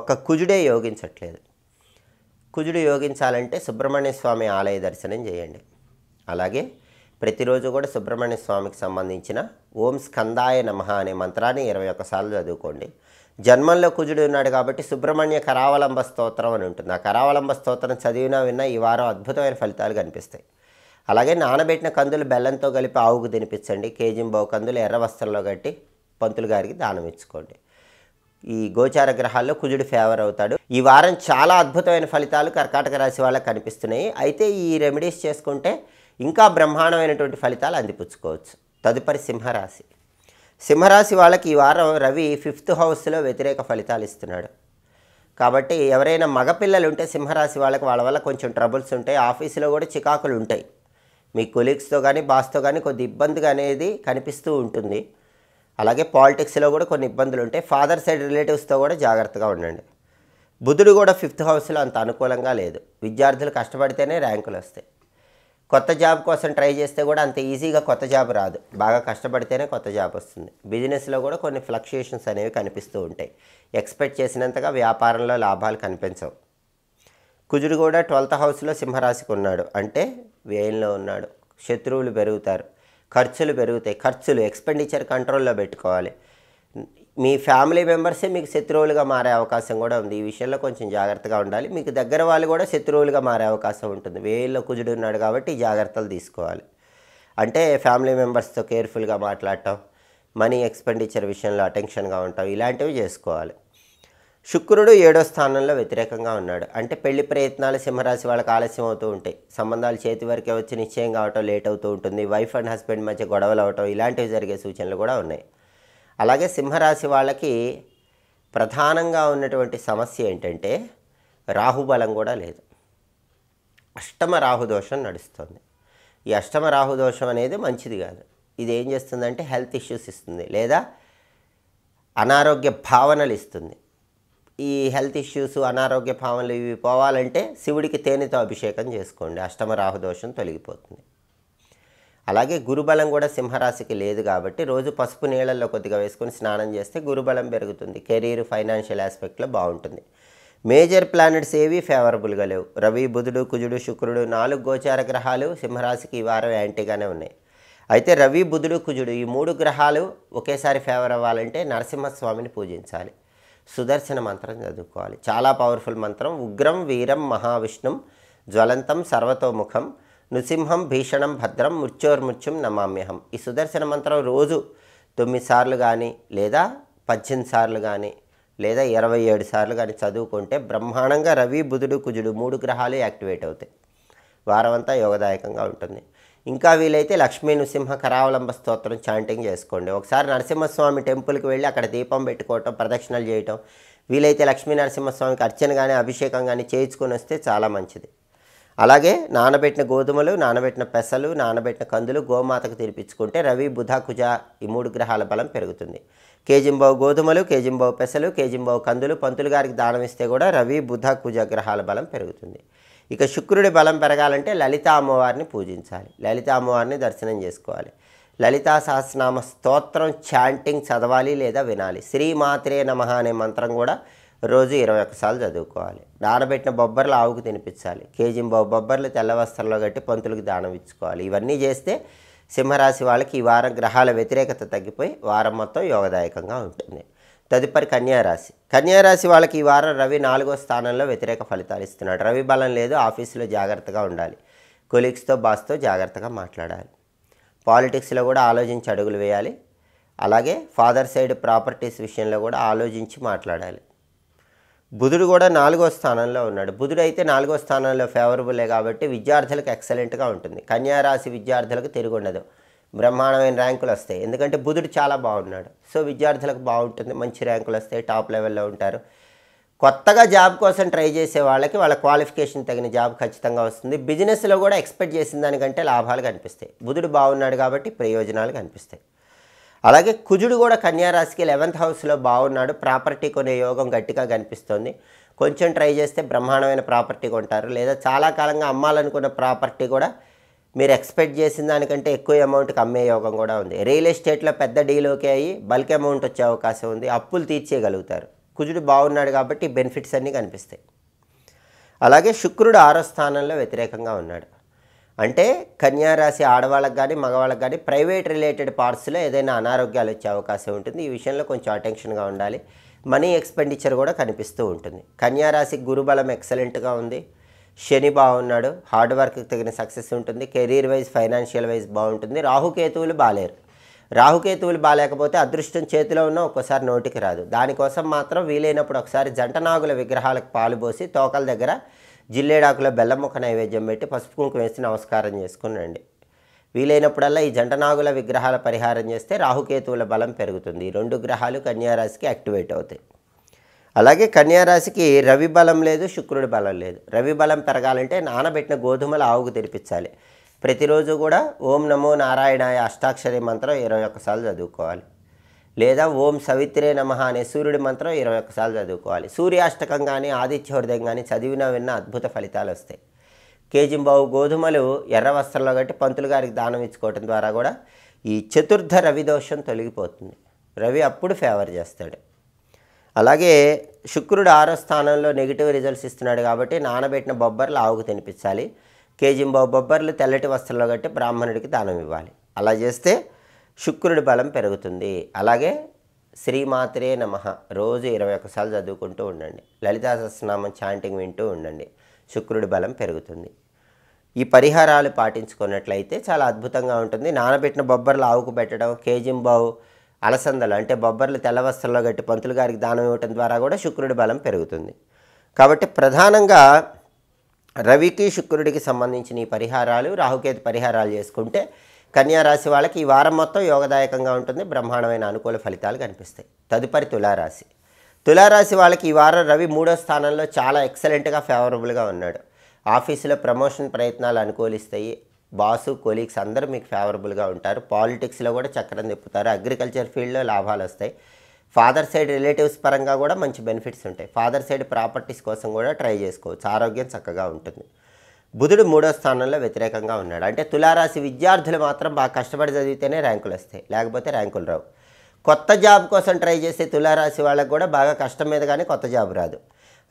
ఒక్క కుజుడే యోగించట్లేదు. కుజుడు యోగించాలంటే సుబ్రహ్మణ్య స్వామి ఆలయ దర్శనం చేయండి. అలాగే ప్రతిరోజు కూడా సుబ్రహ్మణ్య స్వామికి సంబంధించిన ఓం స్కందాయ నమః అనే మంత్రాన్ని 21 సార్లు చదువుకోండి. జన్మంలో కుజుడు ఉన్నాడు కాబట్టి సుబ్రహ్మణ్య కరావలంబ స్తోత్రం అని ఉంటుంది. ఆ కరావలంబ స్తోత్రం చదివినా విన్నా ఈ వారం అద్భుతమైన ఫలితాలు కనిపిస్తాయి. అలాగే నానబెట్టిన కందులు బెల్లంతో కలిపి ఆవుకు తినిపించండి. కేజింబావు కందులు ఎర్ర వస్త్రంలో కట్టి పంతులు గారికి దానం ఇచ్చుకోండి. ఈ గోచార గ్రహాల్లో కుజుడు ఫేవర్ అవుతాడు. ఈ వారం చాలా అద్భుతమైన ఫలితాలు కర్కాటక రాశి వాళ్ళకి కనిపిస్తున్నాయి. అయితే ఈ రెమెడీస్ చేసుకుంటే ఇంకా బ్రహ్మాండమైనటువంటి ఫలితాలు అందిపుచ్చుకోవచ్చు. తదుపరి సింహరాశి. సింహరాశి వాళ్ళకి ఈ వారం రవి 5th హౌస్లో వ్యతిరేక ఫలితాలు ఇస్తున్నాడు. కాబట్టి ఎవరైనా మగపిల్లలు ఉంటే సింహరాశి వాళ్ళకి వాళ్ళ వల్ల కొంచెం ట్రబుల్స్ ఉంటాయి. ఆఫీసులో కూడా చికాకులు ఉంటాయి. మీ కొలీగ్స్తో కానీ బాస్తో కానీ కొద్ది ఇబ్బందిగా అనేది కనిపిస్తూ ఉంటుంది. అలాగే పాలిటిక్స్లో కూడా కొన్ని ఇబ్బందులు ఉంటాయి. ఫాదర్ సైడ్ రిలేటివ్స్తో కూడా జాగ్రత్తగా ఉండండి. బుధుడు కూడా 5th హౌస్లో అంత అనుకూలంగా లేదు. విద్యార్థులు కష్టపడితేనే ర్యాంకులు వస్తాయి. కొత్త జాబ్ కోసం ట్రై చేస్తే కూడా అంత ఈజీగా కొత్త జాబ్ రాదు. బాగా కష్టపడితేనే కొత్త జాబ్ వస్తుంది. బిజినెస్లో కూడా కొన్ని ఫ్లక్చుయేషన్స్ అనేవి కనిపిస్తూ ఉంటాయి. ఎక్స్పెక్ట్ చేసినంతగా వ్యాపారంలో లాభాలు కనిపించవు. కుజుడు కూడా 12th హౌస్లో సింహరాశికి ఉన్నాడు. అంటే వ్యయంలో ఉన్నాడు. శత్రువులు పెరుగుతారు. ఖర్చులు పెరుగుతాయి. ఖర్చులు ఎక్స్పెండిచర్ కంట్రోల్లో పెట్టుకోవాలి. మీ ఫ్యామిలీ మెంబర్సే మీకు శత్రువులుగా మారే అవకాశం కూడా ఉంది. ఈ విషయంలో కొంచెం జాగ్రత్తగా ఉండాలి. మీకు దగ్గర వాళ్ళు కూడా శత్రువులుగా మారే అవకాశం ఉంటుంది. వేయిల్లో కుజుడు ఉన్నాడు కాబట్టి జాగ్రత్తలు తీసుకోవాలి. అంటే ఫ్యామిలీ మెంబర్స్తో కేర్ఫుల్గా మాట్లాడటం, మనీ ఎక్స్పెండిచర్ విషయంలో అటెన్షన్గా ఉండటం, ఇలాంటివి చేసుకోవాలి. శుక్రుడు 7వ స్థానంలో వ్యతిరేకంగా ఉన్నాడు. అంటే పెళ్లి ప్రయత్నాలు సింహరాశి వాళ్ళకి ఆలస్యం అవుతూ ఉంటాయి. సంబంధాలు చేతి వరకే వచ్చి నిశ్చయం కావటం లేట్ అవుతూ ఉంటుంది. వైఫ్ అండ్ హస్బెండ్ మధ్య గొడవలు అవటం, ఇలాంటివి జరిగే సూచనలు కూడా ఉన్నాయి. అలాగే సింహరాశి వాళ్ళకి ప్రధానంగా ఉన్నటువంటి సమస్య ఏంటంటే రాహుబలం కూడా లేదు. అష్టమ రాహుదోషం నడుస్తుంది. ఈ అష్టమ రాహుదోషం అనేది మంచిది కాదు. ఇది ఏం చేస్తుందంటే హెల్త్ ఇష్యూస్ ఇస్తుంది, లేదా అనారోగ్య భావనలు ఇస్తుంది. ఈ హెల్త్ ఇష్యూస్, అనారోగ్య భావనలు ఇవి పోవాలంటే శివుడికి తేనెతో అభిషేకం చేసుకోండి, అష్టమ రాహుదోషం తొలగిపోతుంది. అలాగే గురుబలం కూడా సింహరాశికి లేదు కాబట్టి రోజు పసుపు నీళ్ళల్లో కొద్దిగా వేసుకొని స్నానం చేస్తే గురుబలం పెరుగుతుంది. కెరీర్, ఫైనాన్షియల్ ఆస్పెక్ట్లో బాగుంటుంది. మేజర్ ప్లానెట్స్ ఏవి ఫేవరబుల్గా లేవు. రవి, బుధుడు, కుజుడు, శుక్రుడు 4 గోచార గ్రహాలు సింహరాశికి ఈ వారం యాంటీగానే ఉన్నాయి. అయితే రవి, బుధుడు, కుజుడు ఈ 3 గ్రహాలు ఒకేసారి ఫేవర్ అవ్వాలంటే నరసింహస్వామిని పూజించాలి, సుదర్శన మంత్రం చదువుకోవాలి. చాలా పవర్ఫుల్ మంత్రం. ఉగ్రం వీరం మహావిష్ణుం జ్వలంతం సర్వతోముఖం నృసింహం భీషణం భద్రం మృత్యోర్మృత్యుం నమామ్యహం. ఈ సుదర్శన మంత్రం రోజు 9 సార్లు కానీ, లేదా 18 సార్లు కానీ, లేదా 27 సార్లు కానీ చదువుకుంటే బ్రహ్మాండంగా రవి, బుధుడు, కుజుడు 3 గ్రహాలు యాక్టివేట్ అవుతాయి. వారం అంతా యోగదాయకంగా ఉంటుంది. ఇంకా వీలైతే లక్ష్మీ నృసింహ కరావలంబ స్తోత్రం చాంటింగ్ చేసుకోండి. ఒకసారి నరసింహస్వామి టెంపుల్కి వెళ్ళి అక్కడ దీపం పెట్టుకోవటం, ప్రదక్షిణలు చేయటం, వీలైతే లక్ష్మీ నరసింహస్వామికి అర్చన కానీ అభిషేకం కానీ చేయించుకొని వస్తే చాలా మంచిది. అలాగే నానబెట్టిన గోధుమలు, నానబెట్టిన పెసలు, నానబెట్టిన కందులు గోమాతకు తినిపించుకుంటే రవి, బుధ, కుజ ఈ 3 గ్రహాల బలం పెరుగుతుంది. కేజింబావు గోధుమలు, కేజింబావు పెసలు, కేజింబావు కందులు పంతులు గారికి దానం ఇస్తే కూడా రవి, బుధ, కుజ గ్రహాల బలం పెరుగుతుంది. ఇక శుక్రుడి బలం పెరగాలంటే లలితా అమ్మవారిని పూజించాలి, లలితా అమ్మవారిని దర్శనం చేసుకోవాలి. లలితా సహస్రనామ స్తోత్రం చాంటింగ్ చదవాలి లేదా వినాలి. శ్రీమాత్రే నమః అనే మంత్రం కూడా రోజు 21 సార్లు చదువుకోవాలి. నానబెట్టిన బొబ్బర్లు ఆవుకు తినిపించాలి. కేజింబావు బొబ్బర్లు తెల్ల వస్త్రంలో కట్టి పంతులకు దానం ఇచ్చుకోవాలి. ఇవన్నీ చేస్తే సింహరాశి వాళ్ళకి ఈ వారం గ్రహాల వ్యతిరేకత తగ్గిపోయి వారం మొత్తం యోగదాయకంగా ఉంటుంది. తదుపరి కన్యారాశి. కన్యారాశి వాళ్ళకి ఈ వారం రవి 4వ స్థానంలో వ్యతిరేక ఫలితాలు ఇస్తున్నాడు. రవి బలం లేదు, ఆఫీసులో జాగ్రత్తగా ఉండాలి. కొలీగ్స్తో, బాస్తో జాగ్రత్తగా మాట్లాడాలి. పాలిటిక్స్లో కూడా ఆలోచించి అడుగులు వేయాలి. అలాగే ఫాదర్ సైడ్ ప్రాపర్టీస్ విషయంలో కూడా ఆలోచించి మాట్లాడాలి. బుధుడు కూడా 4వ స్థానంలో ఉన్నాడు. బుధుడు అయితే 4వ స్థానంలో ఫేవరబులే కాబట్టి విద్యార్థులకు ఎక్సలెంట్గా ఉంటుంది. కన్యారాశి విద్యార్థులకు తిరుగుండదు, బ్రహ్మాండమైన ర్యాంకులు వస్తాయి. ఎందుకంటే బుధుడు చాలా బాగున్నాడు. సో విద్యార్థులకు బాగుంటుంది, మంచి ర్యాంకులు వస్తాయి, టాప్ లెవెల్లో ఉంటారు. కొత్తగా జాబ్ కోసం ట్రై చేసే వాళ్ళకి వాళ్ళ క్వాలిఫికేషన్ తగిన జాబ్ ఖచ్చితంగా వస్తుంది. బిజినెస్లో కూడా ఎక్స్పెక్ట్ చేసిన దానికంటే లాభాలు కనిపిస్తాయి. బుధుడు బాగున్నాడు కాబట్టి ప్రయోజనాలు కనిపిస్తాయి. అలాగే కుజుడు కూడా కన్యారాశికి 11th హౌస్లో బాగున్నాడు. ప్రాపర్టీ కొనే యోగం గట్టిగా కనిపిస్తుంది. కొంచెం ట్రై చేస్తే బ్రహ్మాండమైన ప్రాపర్టీ కొంటారు, లేదా చాలా కాలంగా అమ్మాలనుకున్న ప్రాపర్టీ కూడా మీరు ఎక్స్పెక్ట్ చేసిన దానికంటే ఎక్కువ అమౌంట్కి అమ్మే యోగం కూడా ఉంది. రియల్ ఎస్టేట్లో పెద్ద డీల్ ఓకే అయ్యి బల్క్ అమౌంట్ వచ్చే అవకాశం ఉంది. అప్పులు తీర్చేయగలుగుతారు. కుజుడు బాగున్నాడు కాబట్టి బెనిఫిట్స్ అన్నీ కనిపిస్తాయి. అలాగే శుక్రుడు 6వ స్థానంలో వ్యతిరేకంగా ఉన్నాడు. అంటే కన్యారాశి ఆడవాళ్ళకి కానీ మగవాళ్ళకి కానీ ప్రైవేట్ రిలేటెడ్ పార్ట్స్లో ఏదైనా అనారోగ్యాలు వచ్చే అవకాశం ఉంటుంది. ఈ విషయంలో కొంచెం అటెన్షన్గా ఉండాలి. మనీ ఎక్స్పెండిచర్ కూడా కనిపిస్తూ ఉంటుంది. కన్యారాశికి గురుబలం ఎక్సలెంట్గా ఉంది. శని బాగున్నాడు, హార్డ్ వర్క్కి తగిన సక్సెస్ ఉంటుంది. కెరీర్ వైజ్, ఫైనాన్షియల్ వైజ్ బాగుంటుంది. రాహుకేతువులు బాలేరు. రాహుకేతువులు బాలేకపోతే అదృష్టం చేతిలో ఉన్న ఒక్కోసారి నోటికి రాదు. దానికోసం మాత్రం వీలైనప్పుడు ఒకసారి జంట నాగుల విగ్రహాలకు పాలు పోసి తోకల దగ్గర జిల్లేడాకులో బెల్లం ముక్క నైవేద్యం పెట్టి పసుపు కుంకుమ వేసి నమస్కారం చేసుకుని రండి. వీలైనప్పుడల్లా ఈ జంట నాగుల విగ్రహాల పరిహారం చేస్తే రాహుకేతువుల బలం పెరుగుతుంది. ఈ 2 గ్రహాలు కన్యారాశికి యాక్టివేట్ అవుతాయి. అలాగే కన్యారాశికి రవి బలం లేదు, శుక్రుడి బలం లేదు. రవి బలం పెరగాలంటే నానబెట్టిన గోధుమలు ఆవుకు తినిపించాలి. ప్రతిరోజు కూడా ఓం నమో నారాయణాయ అష్టాక్షరి మంత్రం 21 సార్లు చదువుకోవాలి. లేదా ఓం సవిత్రే నమః అనే సూర్యుడి మంత్రం 21 సార్లు చదువుకోవాలి. సూర్యాష్టకం కానీ ఆదిత్య హృదయం కానీ చదివినా విన్న అద్భుత ఫలితాలు వస్తాయి. కేజింబావు గోధుమలు ఎర్ర వస్త్రంలో కట్టి పంతులు గారికి దానం ఇచ్చుకోవటం ద్వారా కూడా ఈ చతుర్థ రవి దోషం తొలగిపోతుంది. రవి అప్పుడు ఫేవర్ చేస్తాడు. అలాగే శుక్రుడు 6వ స్థానంలో నెగిటివ్ రిజల్ట్స్ ఇస్తున్నాడు కాబట్టి నానబెట్టిన బొబ్బర్లు ఆవుకు తినిపించాలి. కేజింబావు బొబ్బర్లు తెల్లటి వస్త్రంలో కట్టి బ్రాహ్మణుడికి దానం ఇవ్వాలి. అలా చేస్తే శుక్రుడి బలం పెరుగుతుంది. అలాగే శ్రీమాత్రే నమః రోజు 21 సార్లు చదువుకుంటూ ఉండండి. లలితా సహస్రనామం చాంటింగ్ వింటూ ఉండండి. శుక్రుడి బలం పెరుగుతుంది. ఈ పరిహారాలు పాటించుకున్నట్లయితే చాలా అద్భుతంగా ఉంటుంది. నానబెట్టిన బొబ్బర్లు ఆవుకు పెట్టడం, కేజింబావు అలసందలు అంటే బొబ్బర్లు తెల్ల వస్త్రంలో గట్టి పంతులు గారికి దానం ఇవ్వటం ద్వారా కూడా శుక్రుడి బలం పెరుగుతుంది. కాబట్టి ప్రధానంగా రవికి శుక్రుడికి సంబంధించిన ఈ పరిహారాలు, రాహుకేతు పరిహారాలు చేసుకుంటే కన్యా రాశి వాళ్ళకి ఈ వారం మొత్తం యోగదాయకంగా ఉంటుంది. బ్రహ్మాండమైన అనుకూల ఫలితాలు కనిపిస్తాయి. తదుపరి తులారాశి. తులారాశి వాళ్ళకి ఈ వారం రవి 3వ స్థానంలో చాలా ఎక్సలెంట్గా ఫేవరబుల్గా ఉన్నాడు. ఆఫీసులో ప్రమోషన్ ప్రయత్నాలు అనుకూలిస్తాయి. బాసు కొలీగ్స్ అందరూ మీకు ఫేవరబుల్గా ఉంటారు. పాలిటిక్స్లో కూడా చక్రం తిప్పుతారు. అగ్రికల్చర్ ఫీల్డ్లో లాభాలు వస్తాయి. ఫాదర్ సైడ్ రిలేటివ్స్ పరంగా కూడా మంచి బెనిఫిట్స్ ఉంటాయి. ఫాదర్ సైడ్ ప్రాపర్టీస్ కోసం కూడా ట్రై చేసుకోవచ్చు. ఆరోగ్యం చక్కగా ఉంటుంది. బుధుడు 3వ స్థానంలో వ్యతిరేకంగా ఉన్నాడు. అంటే తులారాశి విద్యార్థులు మాత్రం బాగా కష్టపడి చదివితేనే ర్యాంకులు వస్తాయి, లేకపోతే ర్యాంకులు రావు. కొత్త జాబ్ కోసం ట్రై చేసే తులారాశి వాళ్ళకు కూడా బాగా కష్టం మీద కానీ కొత్త జాబ్ రాదు.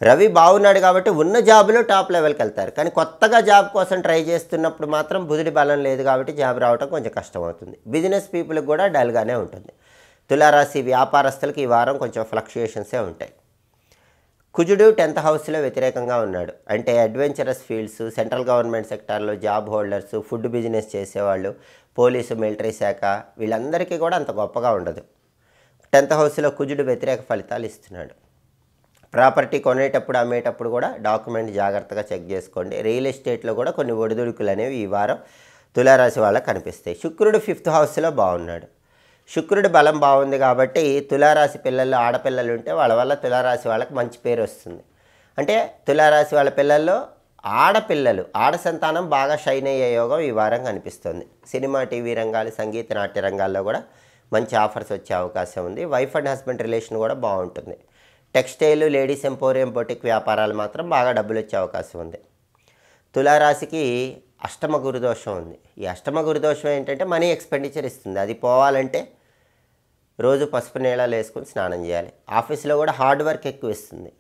రవి బాగున్నాడు కాబట్టి ఉన్న జాబులో టాప్ లెవెల్కి వెళ్తారు. కానీ కొత్తగా జాబ్ కోసం ట్రై చేస్తున్నప్పుడు మాత్రం బుధుడి బలం లేదు కాబట్టి జాబ్ రావడం కొంచెం కష్టం అవుతుంది. బిజినెస్ పీపుల్కి కూడా డల్గానే ఉంటుంది. తులారాశి వ్యాపారస్తులకు ఈ వారం కొంచెం ఫ్లక్చుయేషన్సే ఉంటాయి. కుజుడు 10th హౌస్లో వ్యతిరేకంగా ఉన్నాడు. అంటే అడ్వెంచరస్ ఫీల్డ్స్, సెంట్రల్ గవర్నమెంట్ సెక్టార్లో జాబ్ హోల్డర్స్, ఫుడ్ బిజినెస్ చేసేవాళ్ళు, పోలీసు, మిలిటరీ శాఖ వీళ్ళందరికీ కూడా అంత గొప్పగా ఉండదు. 10th హౌస్లో కుజుడు వ్యతిరేక ఫలితాలు ఇస్తున్నాడు. ప్రాపర్టీ కొనేటప్పుడు అమ్మేటప్పుడు కూడా డాక్యుమెంట్ జాగ్రత్తగా చెక్ చేసుకోండి. రియల్ ఎస్టేట్లో కూడా కొన్ని ఒడిదుడుకులు అనేవి ఈ వారం తులారాశి వాళ్ళకి కనిపిస్తాయి. శుక్రుడు 5th హౌస్లో బాగున్నాడు. శుక్రుడి బలం బాగుంది కాబట్టి తులారాశి పిల్లలు, ఆడపిల్లలు ఉంటే వాళ్ళ వల్ల తులారాశి వాళ్ళకి మంచి పేరు వస్తుంది. అంటే తులారాశి వాళ్ళ పిల్లల్లో ఆడపిల్లలు, ఆడ సంతానం బాగా షైన్ అయ్యే యోగం ఈ వారం కనిపిస్తుంది. సినిమా, టీవీ రంగాలు, సంగీత, నాట్య రంగాల్లో కూడా మంచి ఆఫర్స్ వచ్చే అవకాశం ఉంది. వైఫ్ అండ్ హస్బెండ్ రిలేషన్ కూడా బాగుంటుంది. టెక్స్టైల్, లేడీస్ ఎంపోరియం, బొటిక్ వ్యాపారాలు మాత్రం బాగా డబ్బులు వచ్చే అవకాశం ఉంది. తులారాశికి అష్టమ గురుదోషం ఉంది. ఈ అష్టమ గురుదోషం ఏంటంటే మనీ ఎక్స్పెండిచర్ ఇస్తుంది. అది పోవాలంటే రోజు పసుపు నీళ్ళలో వేసుకొని స్నానం చేయాలి. ఆఫీస్లో కూడా హార్డ్ వర్క్ ఎక్కువ ఇస్తుంది.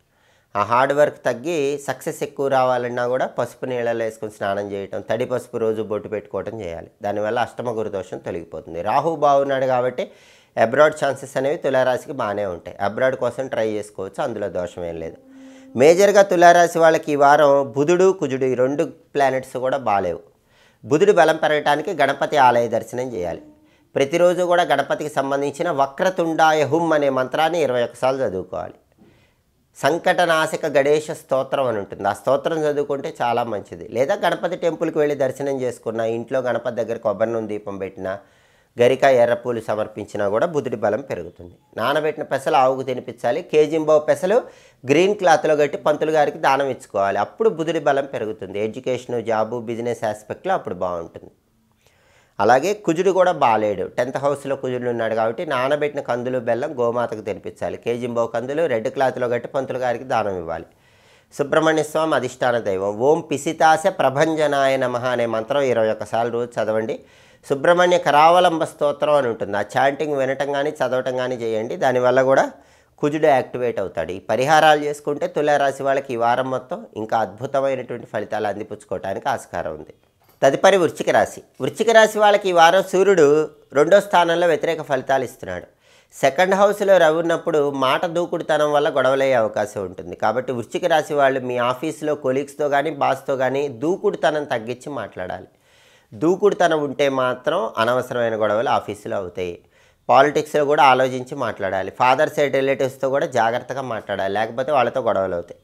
ఆ హార్డ్ వర్క్ తగ్గి సక్సెస్ ఎక్కువ రావాలన్నా కూడా పసుపు నీళ్ళలో వేసుకొని స్నానం చేయటం, తడి పసుపు రోజు బొట్టు పెట్టుకోవటం చేయాలి. దానివల్ల అష్టమ గురుదోషం తొలగిపోతుంది. రాహు బాగున్నాడు కాబట్టి అబ్రాడ్ ఛాన్సెస్ అనేవి తులారాశికి బాగానే ఉంటాయి. అబ్రాడ్ కోసం ట్రై చేసుకోవచ్చు, అందులో దోషం ఏం లేదు. మేజర్గా తులారాశి వాళ్ళకి ఈ వారం బుధుడు, కుజుడు ఈ 2 ప్లానెట్స్ కూడా బాగాలేవు. బుధుడి బలం పెరగడానికి గణపతి ఆలయ దర్శనం చేయాలి. ప్రతిరోజు కూడా గణపతికి సంబంధించిన వక్రతుండాయ హుం అనే మంత్రాన్ని 21 సార్లు చదువుకోవాలి. సంకటనాశక గణేష స్తోత్రం అని ఉంటుంది. ఆ స్తోత్రం చదువుకుంటే చాలా మంచిది. లేదా గణపతి టెంపుల్కి వెళ్ళి దర్శనం చేసుకున్న, ఇంట్లో గణపతి దగ్గర కొబ్బరి నూనె దీపం పెట్టినా, గరిక, ఎర్రపూలు సమర్పించినా కూడా బుధుడి బలం పెరుగుతుంది. నానబెట్టిన పెసలు ఆవుకు తినిపించాలి. కేజింబావు పెసలు గ్రీన్ క్లాత్లో కట్టి పంతులు గారికి దానం ఇచ్చుకోవాలి. అప్పుడు బుధుడి బలం పెరుగుతుంది. ఎడ్యుకేషను, జాబు, బిజినెస్ ఆస్పెక్ట్లో అప్పుడు బాగుంటుంది. అలాగే కుజుడు కూడా బాలేడు. 10th హౌస్లో కుజుడు ఉన్నాడు కాబట్టి నానబెట్టిన కందులు, బెల్లం గోమాతకు తినిపించాలి. కేజింబావు కందులు రెడ్ క్లాత్లో కట్టి పంతులు గారికి దానం ఇవ్వాలి. సుబ్రహ్మణ్య స్వామి అధిష్టాన దైవం. ఓం పిసితాస ప్రభంజనాయ నమః అనే మంత్రం 21 సార్లు రోజు చదవండి. సుబ్రహ్మణ్య కరావలంబ స్తోత్రం అని ఉంటుంది. ఆ చాంటింగ్ వినటం కానీ చదవటం కానీ చేయండి. దానివల్ల కూడా కుజుడు యాక్టివేట్ అవుతాడు. ఈ పరిహారాలు చేసుకుంటే తులారాశి వాళ్ళకి ఈ వారం మొత్తం ఇంకా అద్భుతమైనటువంటి ఫలితాలు అందిపుచ్చుకోవడానికి ఆస్కారం ఉంది. తదుపరి వృశ్చిక రాశి. వృశ్చిక రాశి వాళ్ళకి ఈ వారం సూర్యుడు 2వ స్థానంలో వ్యతిరేక ఫలితాలు ఇస్తున్నాడు. 2nd హౌస్లో రవి ఉన్నప్పుడు మాట దూకుడుతనం వల్ల గొడవలయ్యే అవకాశం ఉంటుంది. కాబట్టి వృశ్చిక రాశి వాళ్ళు మీ ఆఫీస్లో కొలీగ్స్తో కానీ బాస్తో కానీ దూకుడుతనం తగ్గించి మాట్లాడాలి. దూకుడుతనం ఉంటే మాత్రం అనవసరమైన గొడవలు ఆఫీసులో అవుతాయి. పాలిటిక్స్లో కూడా ఆలోచించి మాట్లాడాలి. ఫాదర్ సైడ్ రిలేటివ్స్తో కూడా జాగ్రత్తగా మాట్లాడాలి, లేకపోతే వాళ్ళతో గొడవలు అవుతాయి.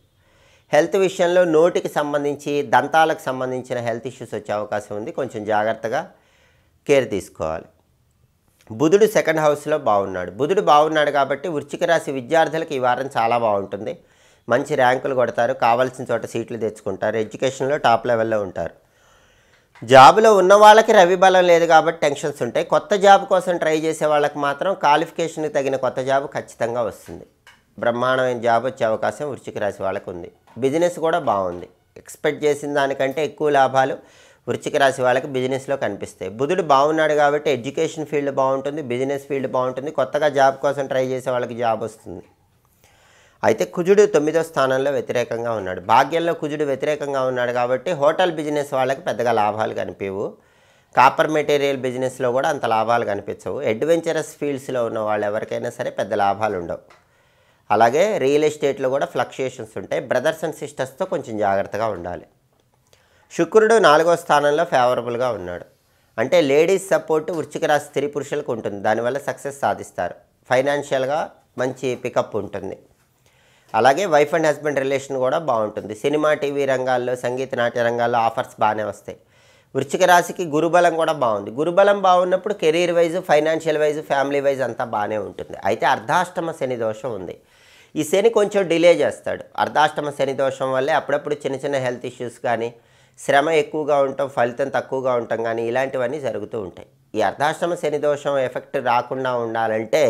హెల్త్ విషయంలో నోటికి సంబంధించి, దంతాలకు సంబంధించిన హెల్త్ ఇష్యూస్ వచ్చే అవకాశం ఉంది. కొంచెం జాగ్రత్తగా కేర్ తీసుకోవాలి. బుధుడు 2nd హౌస్లో బాగున్నాడు. బుధుడు బాగున్నాడు కాబట్టి వృశ్చిక రాశి విద్యార్థులకు ఈ వారం చాలా బాగుంటుంది. మంచి ర్యాంకులు కొడతారు, కావాల్సిన చోట సీట్లు తెచ్చుకుంటారు, ఎడ్యుకేషన్లో టాప్ లెవెల్లో ఉంటారు. జాబ్లో ఉన్న వాళ్ళకి రవి బలం లేదు కాబట్టి టెన్షన్స్ ఉంటాయి. కొత్త జాబ్ కోసం ట్రై చేసే వాళ్ళకి మాత్రం క్వాలిఫికేషన్కి తగిన కొత్త జాబ్ ఖచ్చితంగా వస్తుంది. బ్రహ్మాండమైన జాబ్ వచ్చే అవకాశం వృశ్చిక రాశి వాళ్ళకు ఉంది. బిజినెస్ కూడా బాగుంది. ఎక్స్పెక్ట్ చేసిన దానికంటే ఎక్కువ లాభాలు వృశ్చిక రాశి వాళ్ళకి బిజినెస్లో కనిపిస్తాయి. బుధుడు బాగున్నాడు కాబట్టి ఎడ్యుకేషన్ ఫీల్డ్ బాగుంటుంది, బిజినెస్ ఫీల్డ్ బాగుంటుంది. కొత్తగా జాబ్ కోసం ట్రై చేసే వాళ్ళకి జాబ్ వస్తుంది. అయితే కుజుడు 9వ స్థానంలో వ్యతిరేకంగా ఉన్నాడు. భాగ్యంలో కుజుడు వ్యతిరేకంగా ఉన్నాడు కాబట్టి హోటల్ బిజినెస్ వాళ్ళకి పెద్దగా లాభాలు కనిపించవు. కాపర్ మెటీరియల్ బిజినెస్లో కూడా అంత లాభాలు కనిపించవు. అడ్వెంచరస్ ఫీల్డ్స్లో ఉన్న వాళ్ళు ఎవరికైనా సరే పెద్ద లాభాలు ఉండవు. అలాగే రియల్ ఎస్టేట్లో కూడా ఫ్లక్చుయేషన్స్ ఉంటాయి. బ్రదర్స్ అండ్ సిస్టర్స్తో కొంచెం జాగ్రత్తగా ఉండాలి. శుక్రుడు 4వ స్థానంలో ఫేవరబుల్గా ఉన్నాడు. అంటే లేడీస్ సపోర్ట్ వృశ్చిక రాశి స్త్రీ పురుషులకు ఉంటుంది. దానివల్ల సక్సెస్ సాధిస్తారు. ఫైనాన్షియల్గా మంచి పికప్ ఉంటుంది. అలాగే వైఫ్ అండ్ హస్బెండ్ రిలేషన్ కూడా బాగుంటుంది. సినిమా టీవీ రంగాల్లో సంగీత నాట్య రంగాల్లో ఆఫర్స్ బాగానే వస్తాయి. వృశ్చిక రాశికి గురుబలం కూడా బాగుంది. గురుబలం బాగున్నప్పుడు career wise, financial wise, family wise అంతా బాగానే ఉంటుంది. అయితే అర్ధాష్టమ శని దోషం ఉంది. ఈ శని కొంచెం డిలే చేస్తాడు. అర్ధాష్టమ శని దోషం వల్లే అప్పుడప్పుడు చిన్న చిన్న హెల్త్ ఇష్యూస్ కానీ, శ్రమ ఎక్కువగా ఉండటం, ఫలితం తక్కువగా ఉండటం కానీ ఇలాంటివన్నీ జరుగుతూ ఉంటాయి. ఈ అర్ధాష్టమ శని దోషం ఎఫెక్ట్ రాకుండా ఉండాలంటే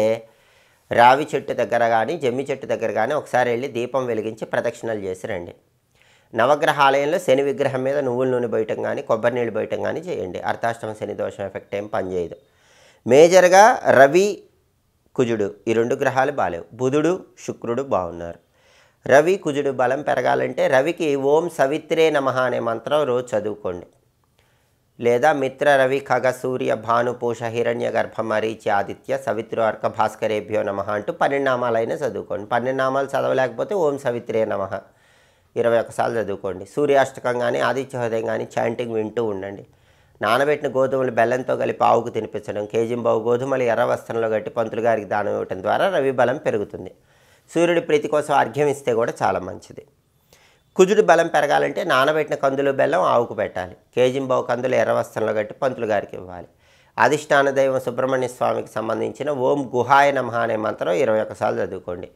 రావి చెట్టు దగ్గర కానీ, జమ్మి చెట్టు దగ్గర కానీ ఒకసారి వెళ్ళి దీపం వెలిగించి ప్రదక్షిణలు చేసి రండి. నవగ్రహాలయంలో శని విగ్రహం మీద నువ్వుల నూనె పోయటం కానీ, కొబ్బరి నీళ్ళు పోయటం కానీ చేయండి. అర్ధాష్టమ శని దోషం ఎఫెక్ట్ ఏం పనిచేయదు. మేజర్గా రవి, కుజుడు ఈ 2 గ్రహాలు బాలేవు. బుధుడు, శుక్రుడు బాగున్నారు. రవి, కుజుడు బలం పెరగాలంటే రవికి ఓం సవిత్రే నమః అనే మంత్రం రోజు చదువుకోండి. లేదా మిత్ర రవి ఖగ సూర్య భాను పూష హిరణ్య గర్భ మరీచి ఆదిత్య సవిత్రు అర్క భాస్కరేభ్యో నమః అంటూ 12 నామాలైనా చదువుకోండి. 12 నామాలు చదవలేకపోతే ఓం సవిత్రే నమః 21 సార్లు చదువుకోండి. సూర్యాష్టకం కానీ, ఆదిత్య హృదయం కానీ చాంటింగ్ వింటూ ఉండండి. నానబెట్టిన గోధుమలు బెల్లంతో కలిపి ఆవుకు తినిపించడం, కేజింబావు గోధుమలు ఎర్ర వస్త్రంలో కట్టి పంతులు గారికి దానం ఇవ్వటం ద్వారా రవి బలం పెరుగుతుంది. సూర్యుడి ప్రీతి కోసం అర్ఘ్యం ఇస్తే కూడా చాలా మంచిది. కుజుడి బలం పెరగాలంటే నానబెట్టిన కందులు బెల్లం ఆవుకు పెట్టాలి. కేజింబావు కందులు ఎర్ర వస్త్రంలో కట్టి పంతులు గారికి ఇవ్వాలి. అధిష్టాన దైవం సుబ్రహ్మణ్య స్వామికి సంబంధించిన ఓం గుహాయ నమః అనే మంత్రం 21 సార్లు చదువుకోండి.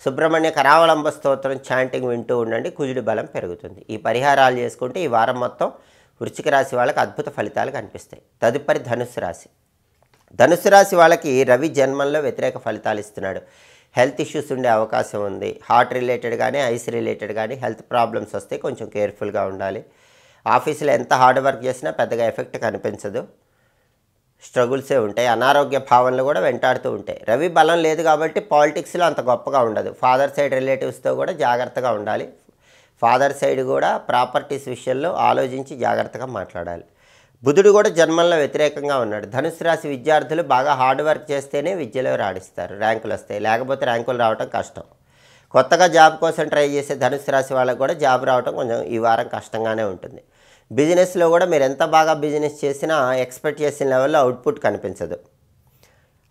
సుబ్రహ్మణ్య కరావలంబ స్తోత్రం చాంటింగ్ వింటూ ఉండండి. కుజుడి బలం పెరుగుతుంది. ఈ పరిహారాలు చేసుకుంటే ఈ వారం మొత్తం వృశ్చిక రాశి వాళ్ళకి అద్భుత ఫలితాలు కనిపిస్తాయి. తదుపరి ధనుస్సు రాశి. ధనుస్సు రాశి వాళ్ళకి రవి జన్మంలో వ్యతిరేక ఫలితాలు ఇస్తున్నాడు. హెల్త్ ఇష్యూస్ ఉండే అవకాశం ఉంది. హార్ట్ రిలేటెడ్ కానీ, ఐస్ రిలేటెడ్ కానీ హెల్త్ ప్రాబ్లమ్స్ వస్తే కొంచెం కేర్ఫుల్గా ఉండాలి. ఆఫీసులో ఎంత హార్డ్ వర్క్ చేసినా పెద్దగా ఎఫెక్ట్ కనిపించదు. స్ట్రగుల్సే ఉంటాయి. అనారోగ్య భావనలు కూడా వెంటాడుతూ ఉంటాయి. రవి బలం లేదు కాబట్టి పాలిటిక్స్లో అంత గొప్పగా ఉండదు. ఫాదర్ సైడ్ రిలేటివ్స్తో కూడా జాగ్రత్తగా ఉండాలి. ఫాదర్ సైడ్ కూడా ప్రాపర్టీస్ విషయంలో ఆలోచించి జాగ్రత్తగా మాట్లాడాలి. బుధుడు కూడా జన్మంలో వ్యతిరేకంగా ఉన్నాడు. ధనుసు రాశి విద్యార్థులు బాగా హార్డ్ వర్క్ చేస్తేనే విద్యలో రాణిస్తారు, ర్యాంకులు వస్తాయి. లేకపోతే ర్యాంకులు రావడం కష్టం. కొత్తగా జాబ్ కోసం ట్రై చేసే ధనుసు రాశి వాళ్ళకు కూడా జాబ్ రావడం కొంచెం ఈ వారం కష్టంగానే ఉంటుంది. బిజినెస్లో కూడా మీరు ఎంత బాగా బిజినెస్ చేసినా ఎక్స్పెక్ట్ చేసిన లెవెల్లో అవుట్పుట్ కనిపించదు.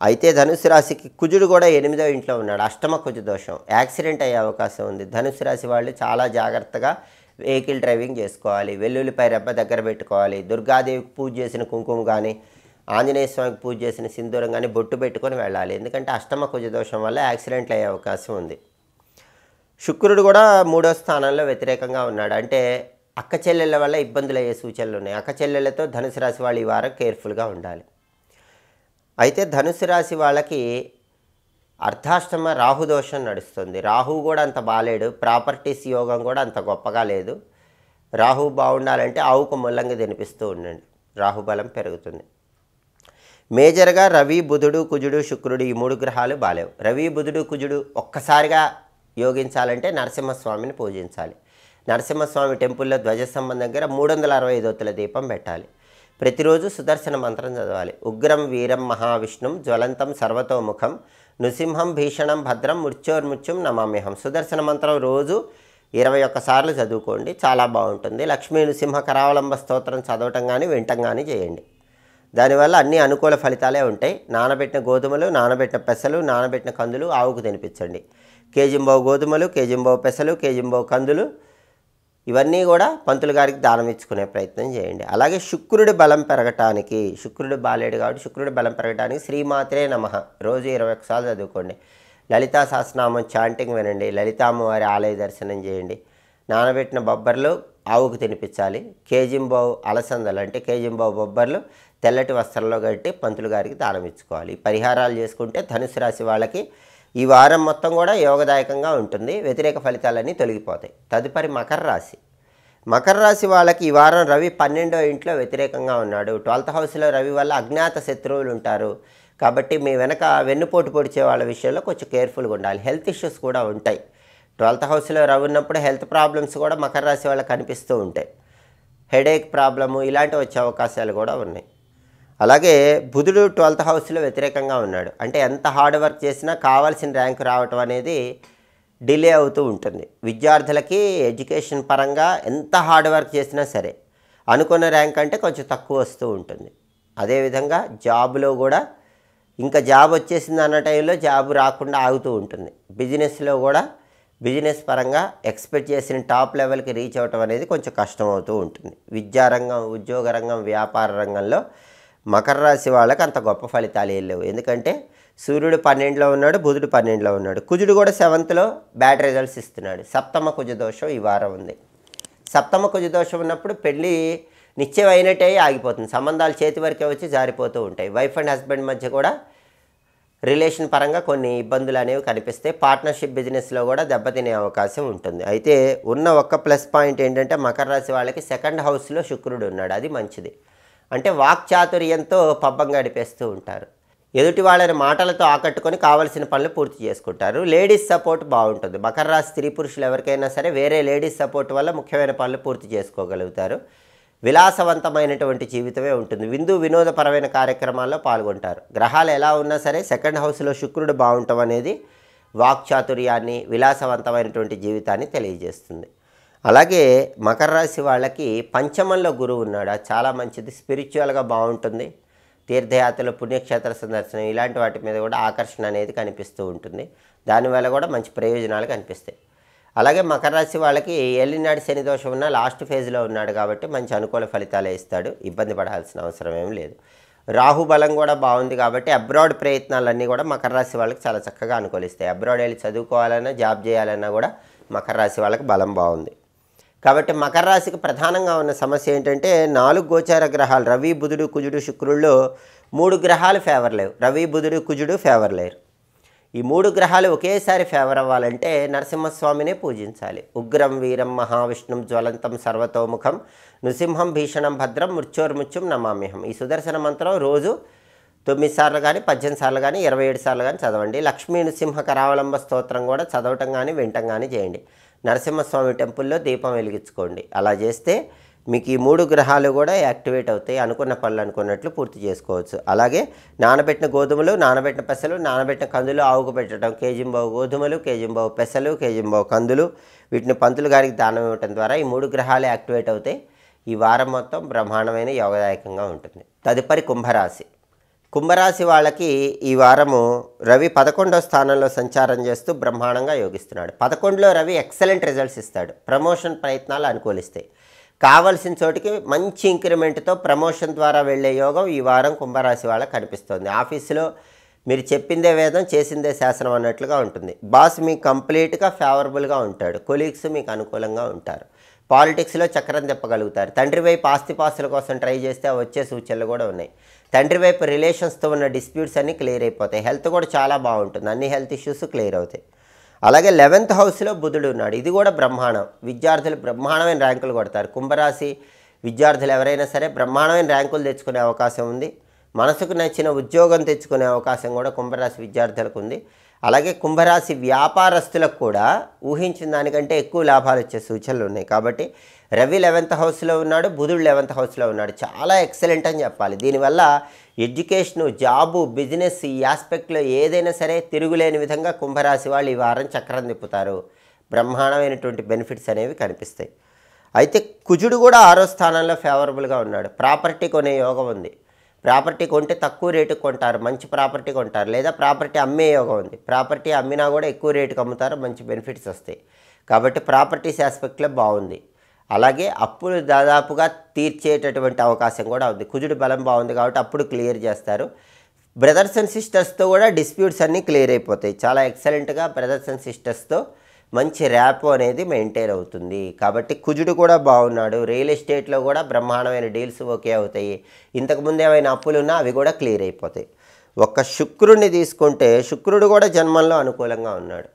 అయితే ధనుసు రాశికి కుజుడు కూడా 8వ ఇంట్లో ఉన్నాడు. అష్టమ కుజ దోషం, యాక్సిడెంట్ అయ్యే అవకాశం ఉంది. ధనుసు రాశి వాళ్ళు చాలా జాగ్రత్తగా వెహికల్ డ్రైవింగ్ చేసుకోవాలి. వెల్లుల్లిపై రెబ్బ దగ్గర పెట్టుకోవాలి. దుర్గాదేవికి పూజ చేసిన కుంకుమ కానీ, ఆంజనేయ స్వామికి పూజ చేసిన సింధూరం కానీ బొట్టు పెట్టుకొని వెళ్ళాలి. ఎందుకంటే అష్టమ కుజ దోషం వల్ల యాక్సిడెంట్లు అయ్యే అవకాశం ఉంది. శుక్రుడు కూడా 3వ స్థానంలో వ్యతిరేకంగా ఉన్నాడు. అంటే అక్క చెల్లెళ్ళ వల్ల ఇబ్బందులు అయ్యే సూచనలు ఉన్నాయి. అక్క చెల్లెళ్ళతో ధనుసు రాశి వాళ్ళు ఈ వారం కేర్ఫుల్గా ఉండాలి. అయితే ధనుసు రాశి వాళ్ళకి అర్ధాష్టమ రాహుదోషం నడుస్తుంది. రాహువు కూడా అంత బాలేడు. ప్రాపర్టీస్ యోగం కూడా అంత గొప్పగా లేదు. రాహువు బాగుండాలంటే ఆవుకు ముల్లంగి తినిపిస్తూ ఉండండి. రాహుబలం పెరుగుతుంది. మేజర్గా రవి, బుధుడు, కుజుడు, శుక్రుడు ఈ 3 గ్రహాలు బాలేవు. రవి, బుధుడు, కుజుడు ఒక్కసారిగా యోగించాలంటే నరసింహస్వామిని పూజించాలి. నరసింహస్వామి టెంపుల్లో ధ్వజస్తంభం దగ్గర 365 ఒత్తుల దీపం పెట్టాలి. ప్రతిరోజు సుదర్శన మంత్రం చదవాలి. ఉగ్రం వీరం మహావిష్ణుం జ్వలంతం సర్వతోముఖం నృసింహం భీషణం భద్రం మృత్యోర్మృత్యుం నమామ్యహం. సుదర్శన మంత్రం రోజు 21 సార్లు చదువుకోండి. చాలా బాగుంటుంది. లక్ష్మీ నృసింహ కరావలంబ స్తోత్రం చదవటం కానీ వినటం కానీ చేయండి. దానివల్ల అన్ని అనుకూల ఫలితాలే ఉంటాయి. నానబెట్టిన గోధుమలు, నానబెట్టిన పెసలు, నానబెట్టిన కందులు ఆవుకు తినిపించండి. కేజింబావు గోధుమలు, కేజింబావు పెసలు, కేజింబావు కందులు ఇవన్నీ కూడా పంతులు గారికి దానం ఇచ్చుకునే ప్రయత్నం చేయండి. అలాగే శుక్రుడి బలం పెరగటానికి, శుక్రుడు బాలేడు కాబట్టి శుక్రుడి బలం పెరగటానికి శ్రీమాత్రే నమః రోజు 21 సార్లు చదువుకోండి. లలితా సహస్రనామం చాంటింగ్ వినండి. లలితామ్మవారి ఆలయ దర్శనం చేయండి. నానబెట్టిన బొబ్బర్లు ఆవుకు తినిపించాలి. కేజింబావు అలసందలు అంటే కేజింబావు బొబ్బర్లు తెల్లటి వస్త్రంలో కట్టి పంతులు గారికి దానం ఇచ్చుకోవాలి. ఈ పరిహారాలు చేసుకుంటే ధనుసు రాశి వాళ్ళకి ఈ వారం మొత్తం కూడా యోగదాయకంగా ఉంటుంది. వ్యతిరేక ఫలితాలన్నీ తొలగిపోతాయి. తదుపరి మకర రాశి. మకర రాశి వాళ్ళకి ఈ వారం రవి 12వ ఇంట్లో వ్యతిరేకంగా ఉన్నాడు. 12th హౌస్లో రవి వల్ల అజ్ఞాత శత్రువులు ఉంటారు. కాబట్టి మీ వెనక వెన్నుపోటు పొడిచే వాళ్ళ విషయంలో కొంచెం కేర్ఫుల్గా ఉండాలి. హెల్త్ ఇష్యూస్ కూడా ఉంటాయి. 12th హౌస్లో రవి ఉన్నప్పుడు హెల్త్ ప్రాబ్లమ్స్ కూడా మకర రాశి వాళ్ళకి కనిపిస్తూ ఉంటాయి. హెడేక్ ప్రాబ్లము ఇలాంటివి వచ్చే అవకాశాలు కూడా ఉన్నాయి. అలాగే బుధుడు 12th హౌస్లో వ్యతిరేకంగా ఉన్నాడు. అంటే ఎంత హార్డ్ వర్క్ చేసినా కావాల్సిన ర్యాంక్ రావటం అనేది డిలే అవుతూ ఉంటుంది. విద్యార్థులకి ఎడ్యుకేషన్ పరంగా ఎంత హార్డ్ వర్క్ చేసినా సరే అనుకున్న ర్యాంక్ అంటే కొంచెం తక్కువ వస్తూ ఉంటుంది. అదేవిధంగా జాబ్లో కూడా ఇంకా జాబ్ వచ్చేసింది అన్న టైంలో జాబ్ రాకుండా ఆగుతూ ఉంటుంది. బిజినెస్లో కూడా బిజినెస్ పరంగా ఎక్స్పెక్ట్ చేసిన టాప్ లెవెల్కి రీచ్ అవ్వటం అనేది కొంచెం కష్టమవుతూ ఉంటుంది. విద్యారంగం, ఉద్యోగ రంగం, వ్యాపార రంగంలో మకర రాశి వాళ్ళకి అంత గొప్ప ఫలితాలు ఏం లేవు. ఎందుకంటే సూర్యుడు 12లో ఉన్నాడు, బుధుడు 12లో ఉన్నాడు, కుజుడు కూడా 7th బ్యాడ్ రిజల్ట్స్ ఇస్తున్నాడు. సప్తమ కుజ దోషం ఈ వారం ఉంది. సప్తమ కుజ దోషం ఉన్నప్పుడు పెళ్ళి నిశ్చయం అయినట్టే ఆగిపోతుంది. సంబంధాలు చేతి వరకే వచ్చి జారిపోతూ ఉంటాయి. వైఫ్ అండ్ హస్బెండ్ మధ్య కూడా రిలేషన్ పరంగా కొన్ని ఇబ్బందులు అనేవి కనిపిస్తాయి. పార్ట్నర్షిప్ బిజినెస్లో కూడా దెబ్బతినే అవకాశం ఉంటుంది. అయితే ఉన్న ఒక్క ప్లస్ పాయింట్ ఏంటంటే మకర రాశి వాళ్ళకి 2nd హౌస్లో శుక్రుడు ఉన్నాడు. అది మంచిది. అంటే వాక్చాతుర్యంతో పబ్బం గడిపేస్తూ ఉంటారు. ఎదుటి వాళ్ళని మాటలతో ఆకట్టుకొని కావాల్సిన పనులు పూర్తి చేసుకుంటారు. లేడీస్ సపోర్ట్ బాగుంటుంది. మకర రాశి స్త్రీ పురుషులు ఎవరికైనా సరే వేరే లేడీస్ సపోర్ట్ వల్ల ముఖ్యమైన పనులు పూర్తి చేసుకోగలుగుతారు. విలాసవంతమైనటువంటి జీవితమే ఉంటుంది. విందు వినోదపరమైన కార్యక్రమాల్లో పాల్గొంటారు. గ్రహాలు ఎలా ఉన్నా సరే 2nd హౌస్లో శుక్రుడు బాగుండటం అనేది వాక్చాతుర్యాన్ని, విలాసవంతమైనటువంటి జీవితాన్ని తెలియజేస్తుంది. అలాగే మకర రాశి వాళ్ళకి పంచమంలో గురువు ఉన్నాడు. అది చాలా మంచిది. స్పిరిచువల్గా బాగుంటుంది. తీర్థయాత్రలు, పుణ్యక్షేత్ర సందర్శనం ఇలాంటి వాటి మీద కూడా ఆకర్షణ అనేది కనిపిస్తూ ఉంటుంది. దానివల్ల కూడా మంచి ప్రయోజనాలు కనిపిస్తాయి. అలాగే మకర రాశి వాళ్ళకి ఏలినాటి శని దోషం ఉన్న లాస్ట్ ఫేజ్లో ఉన్నాడు కాబట్టి మంచి అనుకూల ఫలితాలే ఇస్తాడు. ఇబ్బంది పడాల్సిన అవసరం ఏం లేదు. రాహు బలం కూడా బాగుంది కాబట్టి అబ్రాడ్ ప్రయత్నాలన్నీ కూడా మకర రాశి వాళ్ళకి చాలా చక్కగా అనుకూలిస్తాయి. అబ్రాడ్ వెళ్ళి చదువుకోవాలన్నా, జాబ్ చేయాలన్నా కూడా మకర రాశి వాళ్ళకి బలం బాగుంది. కాబట్టి మకర రాశికి ప్రధానంగా ఉన్న సమస్య ఏంటంటే 4 గోచార గ్రహాలు రవి, బుధుడు, కుజుడు, శుక్రుల్లో 3 గ్రహాలు ఫేవర్ లేవు. రవి, బుధుడు, కుజుడు ఫేవర్ లేరు. ఈ 3 గ్రహాలు ఒకేసారి ఫేవర్ అవ్వాలంటే నరసింహస్వామినే పూజించాలి. ఉగ్రం వీరం మహావిష్ణుం జ్వలంతం సర్వతోముఖం నృసింహం భీషణం భద్రం మృత్యోర్ముత్యం నమామ్యహం. ఈ సుదర్శన మంత్రం రోజు 9 సార్లు కానీ, 18 సార్లు కానీ, 27 సార్లు కానీ చదవండి. లక్ష్మీ నృసింహ కరావలంబ స్తోత్రం కూడా చదవటం కానీ వినటం కానీ చేయండి. నరసింహస్వామి టెంపుల్లో దీపం వెలిగించుకోండి. అలా చేస్తే మీకు ఈ 3 గ్రహాలు కూడా యాక్టివేట్ అవుతాయి. అనుకున్న పనులు అనుకున్నట్లు పూర్తి చేసుకోవచ్చు. అలాగే నానబెట్టిన గోధుమలు, నానబెట్టిన పెసలు, నానబెట్టిన కందులు ఆవుకు పెట్టడం, కేజింబావు గోధుమలు, కేజింబావు పెసలు, కేజింబావు కందులు వీటిని పంతులు గారికి దానం ఇవ్వటం ద్వారా ఈ 3 గ్రహాలు యాక్టివేట్ అవుతాయి. ఈ వారం మొత్తం బ్రహ్మాండమైన యోగదాయకంగా ఉంటుంది. తదుపరి కుంభరాశి. కుంభరాశి వాళ్ళకి ఈ వారము రవి 11వ స్థానంలో సంచారం చేస్తూ బ్రహ్మాండంగా యోగిస్తున్నాడు. 11లో రవి ఎక్సలెంట్ రిజల్ట్స్ ఇస్తాడు. ప్రమోషన్ ప్రయత్నాలు అనుకూలిస్తాయి. కావలసిన చోటికి మంచి ఇంక్రిమెంట్తో ప్రమోషన్ ద్వారా వెళ్ళే యోగం ఈ వారం కుంభరాశి వాళ్ళకి కనిపిస్తుంది. ఆఫీసులో మీరు చెప్పిందే వేదం, చేసిందే శాసనం అన్నట్లుగా ఉంటుంది. బాస్ మీకు కంప్లీట్గా ఫేవరబుల్గా ఉంటాడు. కొలీగ్స్ మీకు అనుకూలంగా ఉంటారు. పాలిటిక్స్లో చక్రం తిప్పగలుగుతారు. తండ్రి వైపు ఆస్తిపాస్తుల కోసం ట్రై చేస్తే వచ్చే సూచనలు కూడా ఉన్నాయి. తండ్రి వైపు రిలేషన్స్తో ఉన్న డిస్ప్యూట్స్ అన్నీ క్లియర్ అయిపోతాయి. హెల్త్ కూడా చాలా బాగుంటుంది. అన్ని హెల్త్ ఇష్యూస్ క్లియర్ అవుతాయి. అలాగే 11th హౌస్లో బుధుడు ఉన్నాడు. ఇది కూడా బ్రహ్మాండం. విద్యార్థులు బ్రహ్మాండమైన ర్యాంకులు కొడతారు. కుంభరాశి విద్యార్థులు ఎవరైనా సరే బ్రహ్మాండమైన ర్యాంకులు తెచ్చుకునే అవకాశం ఉంది. మనసుకు నచ్చిన ఉద్యోగం తెచ్చుకునే అవకాశం కూడా కుంభరాశి విద్యార్థులకు ఉంది. అలాగే కుంభరాశి వ్యాపారస్తులకు కూడా ఊహించిన దానికంటే ఎక్కువ లాభాలు వచ్చే సూచనలు ఉన్నాయి. కాబట్టి రవి 11th హౌస్లో ఉన్నాడు, బుధుడు 11th హౌస్లో ఉన్నాడు. చాలా ఎక్సలెంట్ అని చెప్పాలి. దీనివల్ల ఎడ్యుకేషను, జాబు, బిజినెస్ ఈ ఆస్పెక్ట్లో ఏదైనా సరే తిరుగులేని విధంగా కుంభరాశి వాళ్ళు ఈ వారం చక్రం తిప్పుతారు. బ్రహ్మాండమైనటువంటి బెనిఫిట్స్ అనేవి కనిపిస్తాయి. అయితే కుజుడు కూడా 6వ స్థానంలో ఫేవరబుల్గా ఉన్నాడు. ప్రాపర్టీ కొనే యోగం ఉంది. ప్రాపర్టీ కొంటే తక్కువ రేటుకు కొంటారు, మంచి ప్రాపర్టీ కొంటారు. లేదా ప్రాపర్టీ అమ్మే యోగం ఉంది. ప్రాపర్టీ అమ్మినా కూడా ఎక్కువ రేటుకు అమ్ముతారు, మంచి బెనిఫిట్స్ వస్తాయి. కాబట్టి ప్రాపర్టీస్ ఆస్పెక్ట్లో బాగుంది. అలాగే అప్పులు దాదాపుగా తీర్చేటటువంటి అవకాశం కూడా ఉంది. కుజుడు బలం బాగుంది కాబట్టి అప్పుడు క్లియర్ చేస్తారు. బ్రదర్స్ అండ్ సిస్టర్స్తో కూడా డిస్ప్యూట్స్ అన్నీ క్లియర్ అయిపోతాయి. చాలా ఎక్సలెంట్గా బ్రదర్స్ అండ్ సిస్టర్స్తో మంచి ర్యాపో అనేది మెయింటైన్ అవుతుంది. కాబట్టి కుజుడు కూడా బాగున్నాడు. రియల్ ఎస్టేట్లో కూడా బ్రహ్మాండమైన డీల్స్ ఓకే అవుతాయి. ఇంతకుముందు ఏమైనా అప్పులు ఉన్నా అవి కూడా క్లియర్ అయిపోతాయి. ఒక్క శుక్రుడిని తీసుకుంటే శుక్రుడు కూడా జన్మంలో అనుకూలంగా ఉన్నాడు.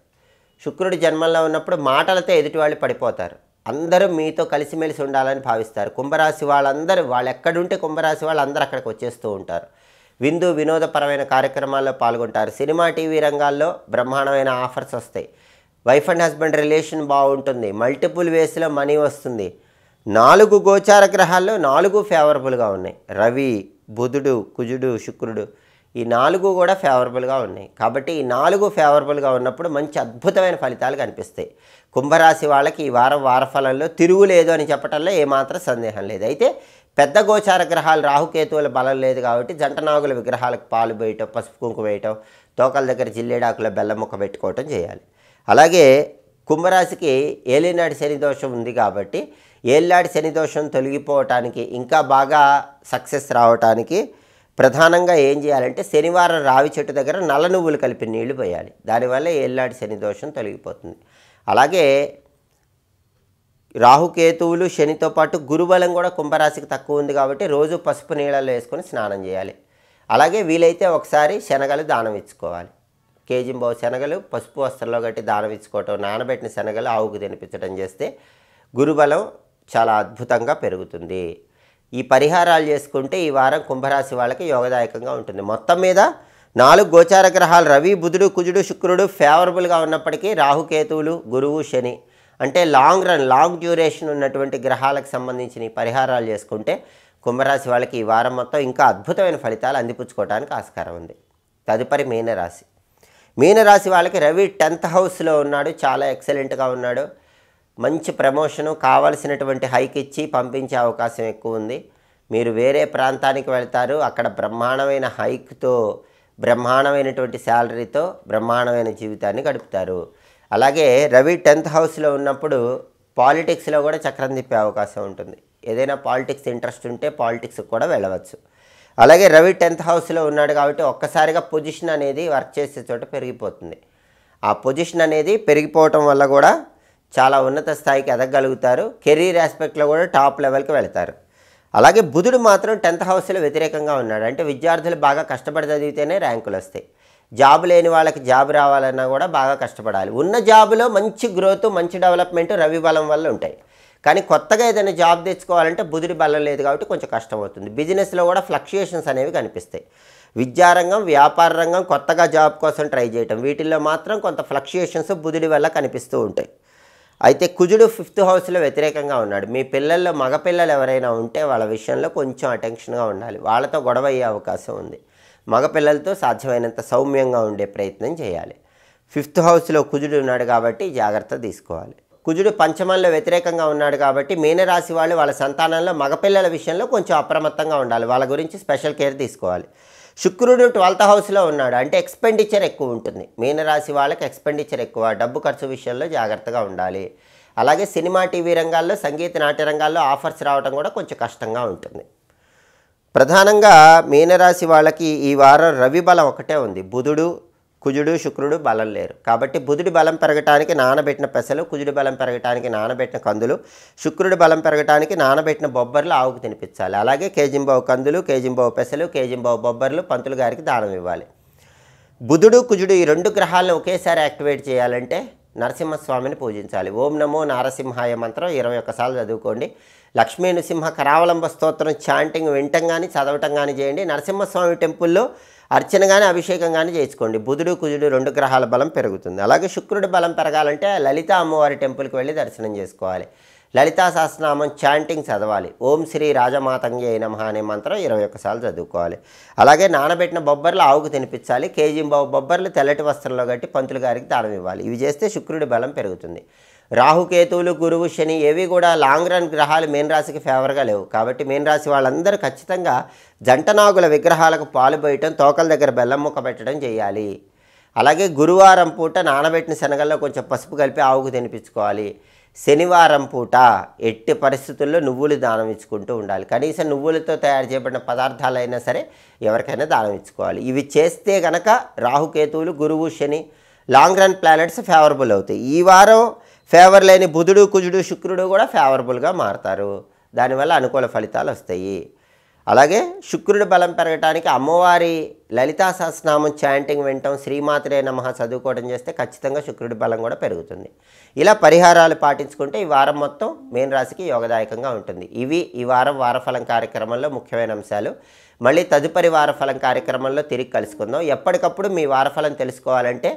శుక్రుడు జన్మంలో ఉన్నప్పుడు మాటలతో ఎదుటి వాళ్ళు పడిపోతారు. అందరూ మీతో కలిసిమెలిసి ఉండాలని భావిస్తారు. కుంభరాశి వాళ్ళందరూ వాళ్ళు ఎక్కడుంటే కుంభరాశి వాళ్ళందరూ అక్కడికి వచ్చేస్తూ ఉంటారు. విందు వినోదపరమైన కార్యక్రమాల్లో పాల్గొంటారు. సినిమా, టీవీ రంగాల్లో బ్రహ్మాండమైన ఆఫర్స్ వస్తాయి. వైఫ్ అండ్ హస్బెండ్ రిలేషన్ బాగుంటుంది. మల్టిపుల్ వేస్లో మనీ వస్తుంది. 4 గోచార గ్రహాల్లో 4 ఫేవరబుల్గా ఉన్నాయి. రవి, బుధుడు, కుజుడు, శుక్రుడు ఈ 4 కూడా ఫేవరబుల్గా ఉన్నాయి. కాబట్టి ఈ 4 ఫేవరబుల్గా ఉన్నప్పుడు మంచి అద్భుతమైన ఫలితాలు కనిపిస్తాయి. కుంభరాశి వాళ్ళకి ఈ వారం వారఫలంలో తిరుగులేదు అని చెప్పడంలో ఏమాత్రం సందేహం లేదు. అయితే పెద్ద గోచార గ్రహాలు రాహుకేతువుల బలం లేదు కాబట్టి జంట నాగుల విగ్రహాలకు పాలు పోయటం, పసుపు కుంకుమ వేయటం, తోకల దగ్గర జిల్లేడాకుల బెల్లం ముక్క పెట్టుకోవటం చేయాలి. అలాగే కుంభరాశికి ఏలినాటి శని దోషం ఉంది కాబట్టి ఏలినాటి శని దోషం తొలగిపోవటానికి, ఇంకా బాగా సక్సెస్ రావటానికి ప్రధానంగా ఏం చేయాలంటే శనివారం రావి చెట్టు దగ్గర నల్ల నువ్వులు కలిపి నీళ్లు పోయాలి. దానివల్ల ఏలినాటి శని దోషం తొలగిపోతుంది. అలాగే రాహుకేతువులు శనితో పాటు గురుబలం కూడా కుంభరాశికి తక్కువ ఉంది కాబట్టి రోజు పసుపు నీళ్ళలో వేసుకొని స్నానం చేయాలి. అలాగే వీలైతే ఒకసారి శనగలు దానం ఇచ్చుకోవాలి. కేజీంబావు శనగలు పసుపు వస్త్రంలో కట్టి దానం ఇచ్చుకోవటం, నానబెట్టిన శనగలు ఆవుకు తినిపించడం చేస్తే గురుబలం చాలా అద్భుతంగా పెరుగుతుంది. ఈ పరిహారాలు చేసుకుంటే ఈ వారం కుంభరాశి వాళ్ళకి యోగదాయకంగా ఉంటుంది. మొత్తం మీద 4 గోచార గ్రహాలు రవి, బుధుడు, కుజుడు, శుక్రుడు ఫేవరబుల్గా ఉన్నప్పటికీ రాహుకేతువులు, గురువు, శని అంటే లాంగ్ డ్యూరేషన్ ఉన్నటువంటి గ్రహాలకు సంబంధించిన ఈ పరిహారాలు చేసుకుంటే కుంభరాశి వాళ్ళకి ఈ వారం మొత్తం ఇంకా అద్భుతమైన ఫలితాలు అందిపుచ్చుకోవడానికి ఆస్కారం ఉంది. తదుపరి మీనరాశి. మీనరాశి వాళ్ళకి రవి 10th హౌస్లో ఉన్నాడు, చాలా ఎక్సలెంట్గా ఉన్నాడు. మంచి ప్రమోషను, కావలసినటువంటి హైక్ ఇచ్చి పంపించే అవకాశం ఎక్కువ ఉంది. మీరు వేరే ప్రాంతానికి వెళ్తారు, అక్కడ బ్రహ్మాండమైన హైక్తో, బ్రహ్మాండమైనటువంటి శాలరీతో బ్రహ్మాండమైన జీవితాన్ని గడుపుతారు. అలాగే రవి 10th హౌస్లో ఉన్నప్పుడు పాలిటిక్స్లో కూడా చక్రం తిప్పే అవకాశం ఉంటుంది. ఏదైనా పాలిటిక్స్ ఇంట్రెస్ట్ ఉంటే పాలిటిక్స్కి కూడా వెళ్ళవచ్చు. అలాగే రవి 10th హౌస్లో ఉన్నాడు కాబట్టి ఒక్కసారిగా పొజిషన్ అనేది వర్క్ చేసే చోట పెరిగిపోతుంది. ఆ పొజిషన్ అనేది పెరిగిపోవటం వల్ల కూడా చాలా ఉన్నత స్థాయికి ఎదగలుగుతారు. కెరీర్ ఆస్పెక్ట్లో కూడా టాప్ లెవెల్కి వెళ్తారు. అలాగే బుధుడు మాత్రం 10th హౌస్లో వ్యతిరేకంగా ఉన్నాడు. అంటే విద్యార్థులు బాగా కష్టపడి చదివితేనే ర్యాంకులు వస్తాయి. జాబ్ లేని వాళ్ళకి జాబ్ రావాలన్నా కూడా బాగా కష్టపడాలి. ఉన్న జాబులో మంచి గ్రోత్, మంచి డెవలప్మెంట్ రవి బలం వల్ల ఉంటాయి. కానీ కొత్తగా ఏదైనా జాబ్ తెచ్చుకోవాలంటే బుధుడి బలం లేదు కాబట్టి కొంచెం కష్టం అవుతుంది. బిజినెస్లో కూడా ఫ్లక్చుయేషన్స్ అనేవి కనిపిస్తాయి. విద్యారంగం, వ్యాపార రంగం, కొత్తగా జాబ్ కోసం ట్రై చేయటం, వీటిల్లో మాత్రం కొంత ఫ్లక్చుయేషన్స్ బుధుడి వల్ల కనిపిస్తూ ఉంటాయి. అయితే కుజుడు 5th హౌస్లో వ్యతిరేకంగా ఉన్నాడు. మీ పిల్లల్లో మగపిల్లలు ఎవరైనా ఉంటే వాళ్ళ విషయంలో కొంచెం అటెన్షన్గా ఉండాలి. వాళ్ళతో గొడవ అయ్యే అవకాశం ఉంది. మగపిల్లలతో సాధ్యమైనంత సౌమ్యంగా ఉండే ప్రయత్నం చేయాలి. 5th హౌస్లో కుజుడు ఉన్నాడు కాబట్టి జాగ్రత్త తీసుకోవాలి. కుజుడు పంచమంలో వ్యతిరేకంగా ఉన్నాడు కాబట్టి మీనరాశి వాళ్ళు వాళ్ళ సంతానంలో మగపిల్లల విషయంలో కొంచెం అప్రమత్తంగా ఉండాలి. వాళ్ళ గురించి స్పెషల్ కేర్ తీసుకోవాలి. శుక్రుడు 12th హౌస్లో ఉన్నాడు అంటే ఎక్స్పెండిచర్ ఎక్కువ ఉంటుంది. మీనరాశి వాళ్ళకి ఎక్స్పెండిచర్ ఎక్కువ, డబ్బు ఖర్చు విషయంలో జాగ్రత్తగా ఉండాలి. అలాగే సినిమా, టీవీ రంగాల్లో, సంగీత, నాట్య రంగాల్లో ఆఫర్స్ రావడం కూడా కొంచెం కష్టంగా ఉంటుంది. ప్రధానంగా మీనరాశి వాళ్ళకి ఈ వారం రవి బలం ఒకటే ఉంది. బుధుడు, కుజుడు, శుక్రుడు బలం లేరు కాబట్టి బుధుడి బలం పెరగటానికి నానబెట్టిన పెసలు, కుజుడి బలం పెరగటానికి నానబెట్టిన కందులు, శుక్రుడి బలం పెరగటానికి నానబెట్టిన బొబ్బర్లు ఆవుకు తినిపించాలి. అలాగే కేజింబావు కందులు, కేజింబావు పెసలు, కేజింబావు బొబ్బర్లు పంతులు గారికి దానం ఇవ్వాలి. బుధుడు, కుజుడు ఈ 2 గ్రహాలను ఒకేసారి యాక్టివేట్ చేయాలంటే నరసింహస్వామిని పూజించాలి. ఓం నమో నారసింహాయ మంత్రం 21 సార్లు చదువుకోండి. లక్ష్మీ నృసింహ కరావలంబ స్తోత్రం చాంటింగ్ వింటం కానీ చదవటం కానీ చేయండి. నరసింహస్వామి టెంపుల్లో అర్చన కానీ అభిషేకం కానీ చేసుకోండి. బుధుడు, కుజుడు 2 గ్రహాల బలం పెరుగుతుంది. అలాగే శుక్రుడి బలం పెరగాలంటే లలితా అమ్మవారి టెంపుల్కి వెళ్ళి దర్శనం చేసుకోవాలి. లలితా సహస్రనామం చాంటింగ్ చదవాలి. ఓం శ్రీ రాజమాతంగే నమః అనే మంత్రం 21 సార్లు చదువుకోవాలి. అలాగే నానబెట్టిన బొబ్బర్లు ఆవుకు తినిపించాలి. కేజీంబావు బొబ్బర్లు తెల్లటి వస్త్రంలో కట్టి పంతులు గారికి దానం ఇవ్వాలి. ఇవి చేస్తే శుక్రుడి బలం పెరుగుతుంది. రాహుకేతువులు, గురువు, శని ఏవి కూడా లాంగ్ రన్ గ్రహాలు మీనరాశికి ఫేవర్గా లేవు కాబట్టి మీనరాశి వాళ్ళందరూ ఖచ్చితంగా జంటనాగుల విగ్రహాలకు పాలు పోయటం, తోకల దగ్గర బెల్లం ముక్క పెట్టడం చేయాలి. అలాగే గురువారం పూట నానబెట్టిన శనగల్లో కొంచెం పసుపు కలిపి ఆవుకు తినిపించుకోవాలి. శనివారం పూట ఎట్టి పరిస్థితుల్లో నువ్వులు దానం ఇచ్చుకుంటూ ఉండాలి. కనీసం నువ్వులతో తయారు చేయబడిన పదార్థాలైనా సరే ఎవరికైనా దానం ఇచ్చుకోవాలి. ఇవి చేస్తే కనుక రాహుకేతువులు, గురువు, శని లాంగ్ రన్ ప్లానెట్స్ ఫేవరబుల్ అవుతాయి. ఈ వారం ఫేవర్ లేని బుధుడు, కుజుడు, శుక్రుడు కూడా ఫేవరబుల్గా మారుతారు. దానివల్ల అనుకూల ఫలితాలు వస్తాయి. అలాగే శుక్రుడి బలం పెరగటానికి అమ్మవారి లలితా సహస్రనామం చాంటింగ్ వినటం, శ్రీమాత్రే నమః చదువుకోవడం చేస్తే ఖచ్చితంగా శుక్రుడి బలం కూడా పెరుగుతుంది. ఇలా పరిహారాలు పాటించుకుంటే ఈ వారం మొత్తం మీనరాశికి యోగదాయకంగా ఉంటుంది. ఇవి ఈ వారం వారఫలం కార్యక్రమంలో ముఖ్యమైన అంశాలు. మళ్ళీ తదుపరి వారఫలం కార్యక్రమంలో తిరిగి కలుసుకుందాం. ఎప్పటికప్పుడు మీ వారఫలం తెలుసుకోవాలంటే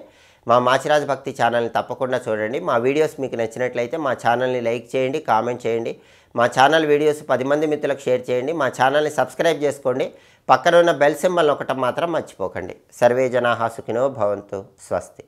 మా మాచిరాజ్ భక్తి ఛానల్ని తప్పకుండా చూడండి. మా వీడియోస్ మీకు నచ్చినట్లయితే మా ఛానల్ని లైక్ చేయండి, కామెంట్ చేయండి. మా ఛానల్ వీడియోస్ 10 మంది మిత్రులకు షేర్ చేయండి. మా ఛానల్ని సబ్స్క్రైబ్ చేసుకోండి. పక్కన ఉన్న బెల్ సింబల్ నొక్కటం మాత్రం మర్చిపోకండి. సర్వే జనాః సుఖినో భవంతు. స్వస్తి.